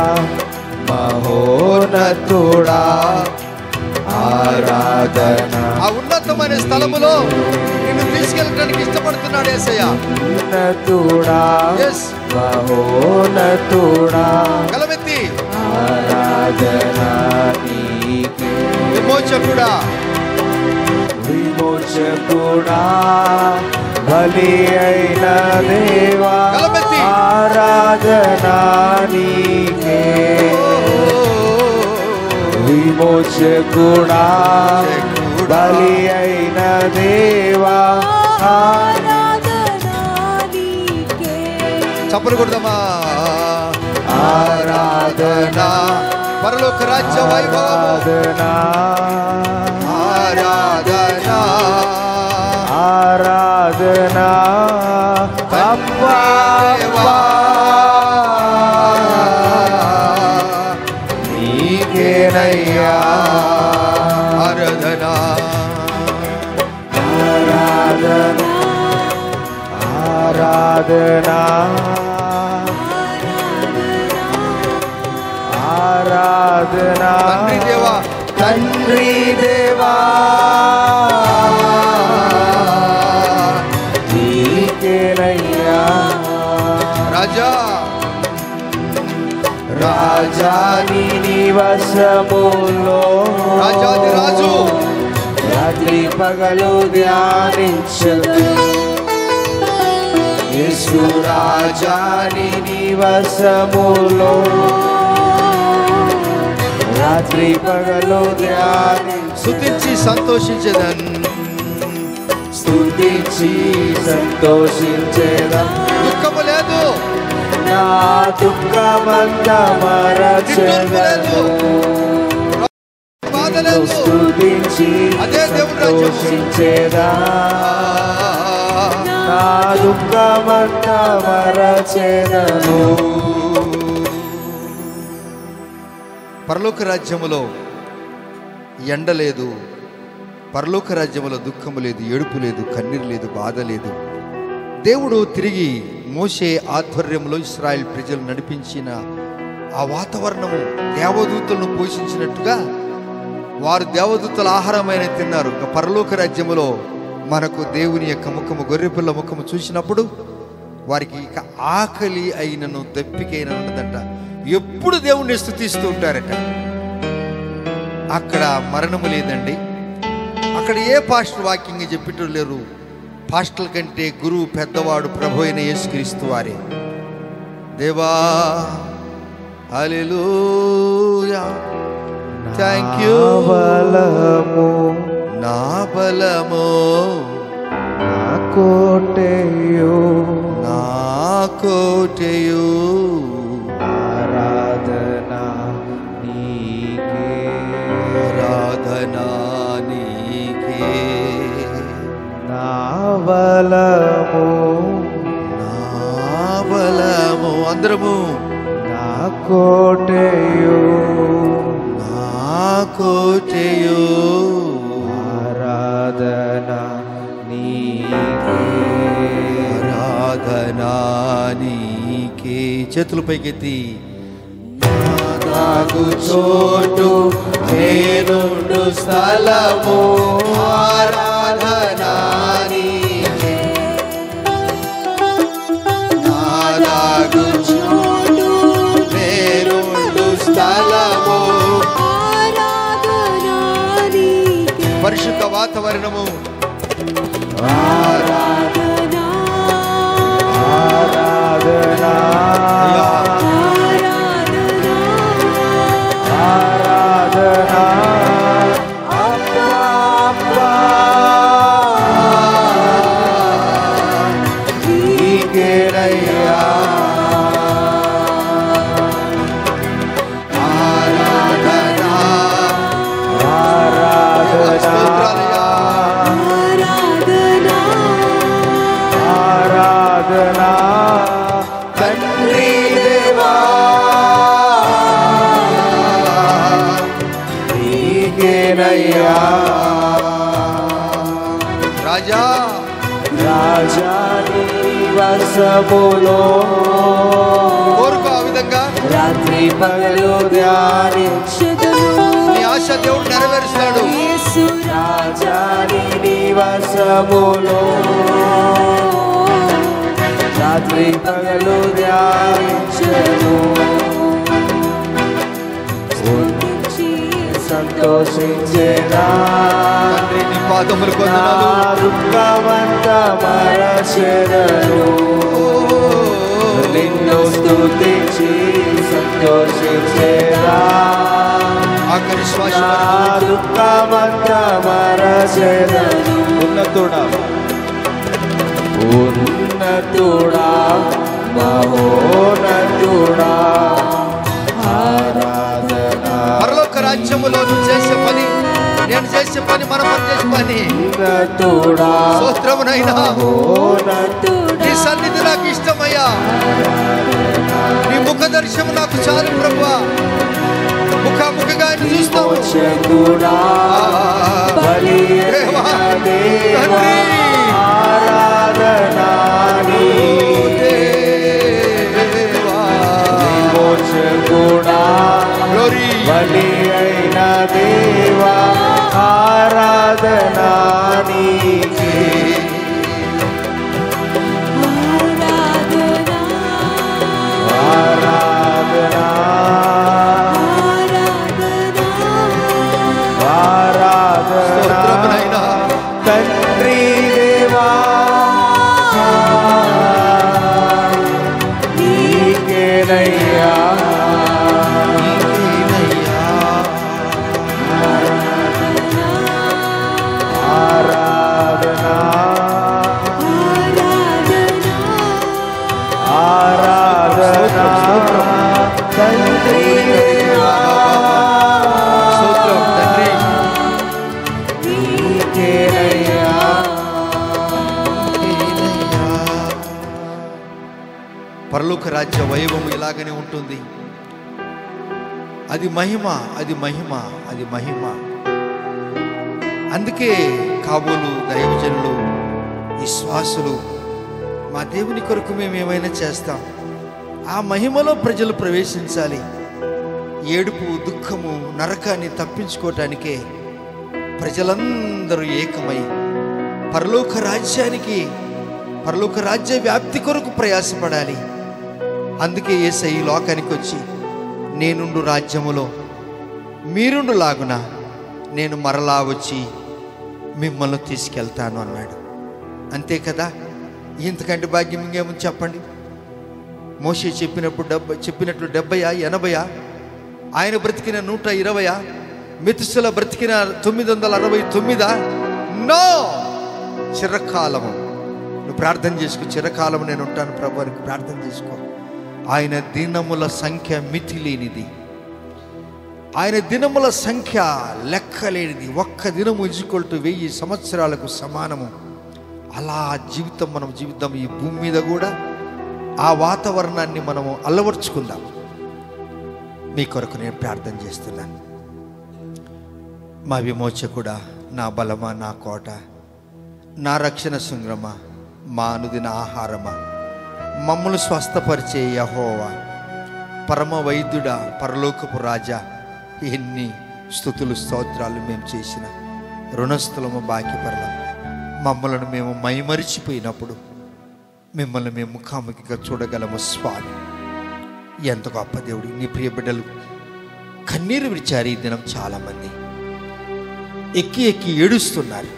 మహోన్నతుడా, ఆరాధన. ఆ ఉన్నతమైన స్థలములో నిన్ను తీసుకెళ్ళడానికి ఇష్టపడుతున్నాడు యేసయ్య. ఉన్నతుడా, మహోన్నతుడా, కలబెత్తి ఆరాధన నీకే. విమోచకుడా, విమోచకుడా, బలి అయిన దేవా, ఆరాధన నీకే. విమోచకుడా, బలి అయిన దేవా, ఆరాధన నీకే. చప్పలు కొడదామా. ఆరాధన, పరలోక రాజ్య వైభవం. ఆరాధన, ఆరాధన, అబ్బా నీకేనయ్యా. ఆరాధన, ఆరాధన, ఆరాధన, ఆరాధన. తండ్రి దేవా, తండ్రి దేవా నీకేనయ్యా. రాజా, రాజాని నివాసములో, రాజాది రాజు, రాత్రి పగలు ధ్యానించెదను. యేసు రాజాని నివాసములో రాత్రి పగలు ధ్యానించెదను. స్తుతించి సంతోషించెదను. స్తుతించి సంతోషించేదా. దుఃఖము లేదు, నా దుఃఖమంతా మరచెదను. బాధ లేదు, స్తుతించి అదే దేవుని రాజ్యము. సంతోషించేదా. నా దుఃఖమంతా మరచెదను. పరలోక రాజ్యములో ఎండ లేదు, పరలోక రాజ్యములో దుఃఖము లేదు, ఏడుపు లేదు, కన్నీరు లేదు, బాధ లేదు. దేవుడు తిరిగి మోషే ఆధ్వర్యంలో ఇశ్రాయేల్ ప్రజలు నడిపించిన ఆ వాతావరణము దేవదూతలను పోషించినట్టుగా వారు దేవదూతల ఆహారమైన తిన్నారు. పరలోక రాజ్యములో మనకు దేవుని యొక్క ముఖము, గొర్రెపిల్ల ముఖము చూసినప్పుడు వారికి ఇక ఆకలి అయినను దప్పికైన ఉండదంట. ఎప్పుడు దేవుణ్ణి స్తుతిస్తూ ఉంటారట. అక్కడ మరణము లేదండి. అక్కడ ఏ పాస్టర్ వాక్యంగా చెప్పేటోళ్ళు లేరు. పాస్టర్ల కంటే గురువు పెద్దవాడు ప్రభు అయిన యేసుక్రీస్తు వారే. దేవా హల్లెలూయా, థ్యాంక్ యూ. బలము నా బలము, నా కోటయు, నా కోటయు, ఆరాధన నీకే, ఆరాధనా నీకే. నా బలము, నా బలము, అందరము నా కోటయు, నా కోటయు, ఆరాధన నీకే, ఆరాధనా నీకే. చేతులు పైకెత్తి. నాకు చోటు నేనుండు స్థలము, ఆరాధన నీకే. నాకు చోటు నేనుండు స్థలము, పరిశుద్ధ వాతావరణము, ఆరాధన, ఆరాధన, ఆరాధన. అబ్బా, అబ్బా, నీకేనయ్యా. ఆరాధన, ఆరాధన, ఆరాధన. తండ్రి దేవా నీకేనయ్యా. రాజా రాజా నీ వశములో కోరుకో. ఆ విధంగా రాత్రి పగలు ధ్యానించెదను. నీ ఆశ దేవుడు నెరవేరుస్తాడు. రాజా నీ వశములో రాత్రి పగలు ధ్యానించెదను. సంతోషించేదా. తండ్రి నీ పాదములు నా కొందనాలు. దుఃఖమంతా మరచెదను. నిన్ను స్తుతించి సంతోషించేదా. ఆఖరి శ్వాస నా వరకు దుఃఖమంతా మరచెదను. ఉన్నతుడా, ఉన్నతుడా, మహోన్నతుడా, ఆరాధన. పరలోక రాజ్యములో నువ్వు చేసే పని, నేను చేసే పని, మన పని చేసే పని. ఉన్నతుడా, స్తోత్రమునైనా మహోన్నతుడా, నీ సన్నిధి నాకు ఇష్టమయ్యా. నీ ముఖ దర్శనం నాకు చాలు ప్రభువా. ముఖాముఖిగా ఆయన చూస్తాము. మోక్షకుడా, బలి దేవా, దేవా, తండ్రి, ఆరాధన నీకే. దేవా, మోక్షకుడా, గ్లోరీ. బలి అయిన దేవా, ఆరాధన నీకే. ఆరాధన, ఆరాధన. స్తోత్రమునైనా తండ్రి దేవా నీకేనయ్యా. ఆరాధన, పరలోక రాజ్య వైభవం ఇలాగనే ఉంటుంది. అది మహిమ, అది మహిమ, అది మహిమ. అందుకే కాబోలు దైవజనులు, విశ్వాసులు, మా దేవుని కొరకు మేము ఏమైనా చేస్తాం. ఆ మహిమలో ప్రజలు ప్రవేశించాలి. ఏడుపు, దుఃఖము, నరకాన్ని తప్పించుకోవటానికే ప్రజలందరూ ఏకమై పరలోక రాజ్యానికి, పరలోక రాజ్య వ్యాప్తి కొరకు ప్రయాసపడాలి. అందుకే యేసయ్య ఈ లోకానికి వచ్చి, నేనుండు రాజ్యములో మీరుండు లాగున నేను మరలా వచ్చి మిమ్మల్ని తీసుకెళ్తాను అన్నాడు. అంతే కదా, ఇంతకంటే భాగ్యం ఇంకేమని చెప్పండి. మోషే చెప్పినట్లు 70, 80, ఆయన బ్రతికిన 120, మెతుసెల బ్రతికిన 969. నో, చిరకాలము. నువ్వు ప్రార్థన చేసుకో, చిరకాలము నేను ఉంటాను ప్రభు అని ప్రార్థన చేసుకో. ఆయన దినముల సంఖ్య మితిలేనిది, ఆయన దినముల సంఖ్య లెక్కలేనిది. ఒక్క దినము ఈజ్వల్ 1000 సంవత్సరాలకు సమానము. అలా జీవితం మనం జీవితం. ఈ భూమి మీద కూడా ఆ వాతావరణాన్ని మనము అలవర్చుకుందాం. మీ కొరకు నేను ప్రార్థన చేస్తున్నాను. మా విమోచకుడా, నా బలమా, నా కోట, నా రక్షణ శృంగమా, మా అనుదిన ఆహారమా, మమ్మల్ని స్వస్థపరిచే యెహోవా, పరమ వైద్యుడా, పరలోకపు రాజా, ఎన్ని స్తుతులు స్తోత్రాలు మేము చేసిన రుణస్థులము, బాకీపరలం. మమ్మలను మేము మైమరిచిపోయినప్పుడు మిమ్మల్ని మేము ముఖాముఖిగా చూడగలము స్వామి. ఎంత గొప్ప దేవుడి. నీ ప్రియ బిడ్డలు కన్నీరు విడిచారు. ఈ దినం చాలామంది ఎక్కి ఎక్కి ఏడుస్తున్నారు.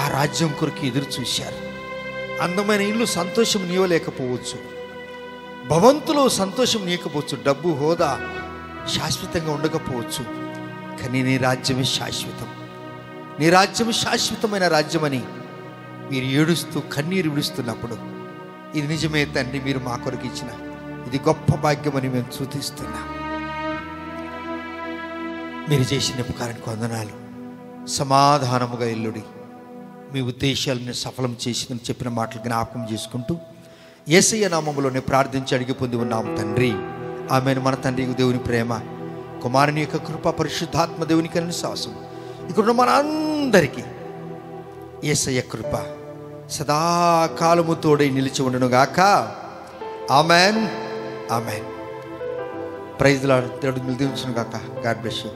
ఆ రాజ్యం కొరకు ఎదురు చూశారు. అందమైన ఇల్లు సంతోషం నీవలేకపోవచ్చు, భవంతులో సంతోషం నీకపోవచ్చు, డబ్బు హోదా శాశ్వతంగా ఉండకపోవచ్చు. కానీ నీ రాజ్యమే శాశ్వతం. నీ రాజ్యం శాశ్వతమైన రాజ్యమని మీరు ఏడుస్తూ కన్నీరు విడుస్తున్నప్పుడు, ఇది నిజమే తండ్రి, మీరు మా కొరకు ఇచ్చిన ఇది గొప్ప భాగ్యమని మేము చూపిస్తున్నాం. మీరు చేసిన ఉపకారానికి వందనాలు. సమాధానముగా ఇల్లుడి, మీ ఉద్దేశాలను సఫలం చేసిందని చెప్పిన మాటలు జ్ఞాపకం చేసుకుంటూ యేసయ్య నామములోనే ప్రార్థించి అడిగి పొంది ఉన్నాం తండ్రి. ఆమెను. మన తండ్రి దేవుని ప్రేమ, కుమారుని యొక్క కృప, పరిశుద్ధాత్మ దేవునికి అన్ని సాసం ఇక్కడ మన అందరికీ యేసయ్య కృప సదాకాలము తోడై నిలిచి ఉండను గాక. ఆమెన్, ఆమెన్. Praise the lord. దేవుడు దీవించును గాక. God bless you.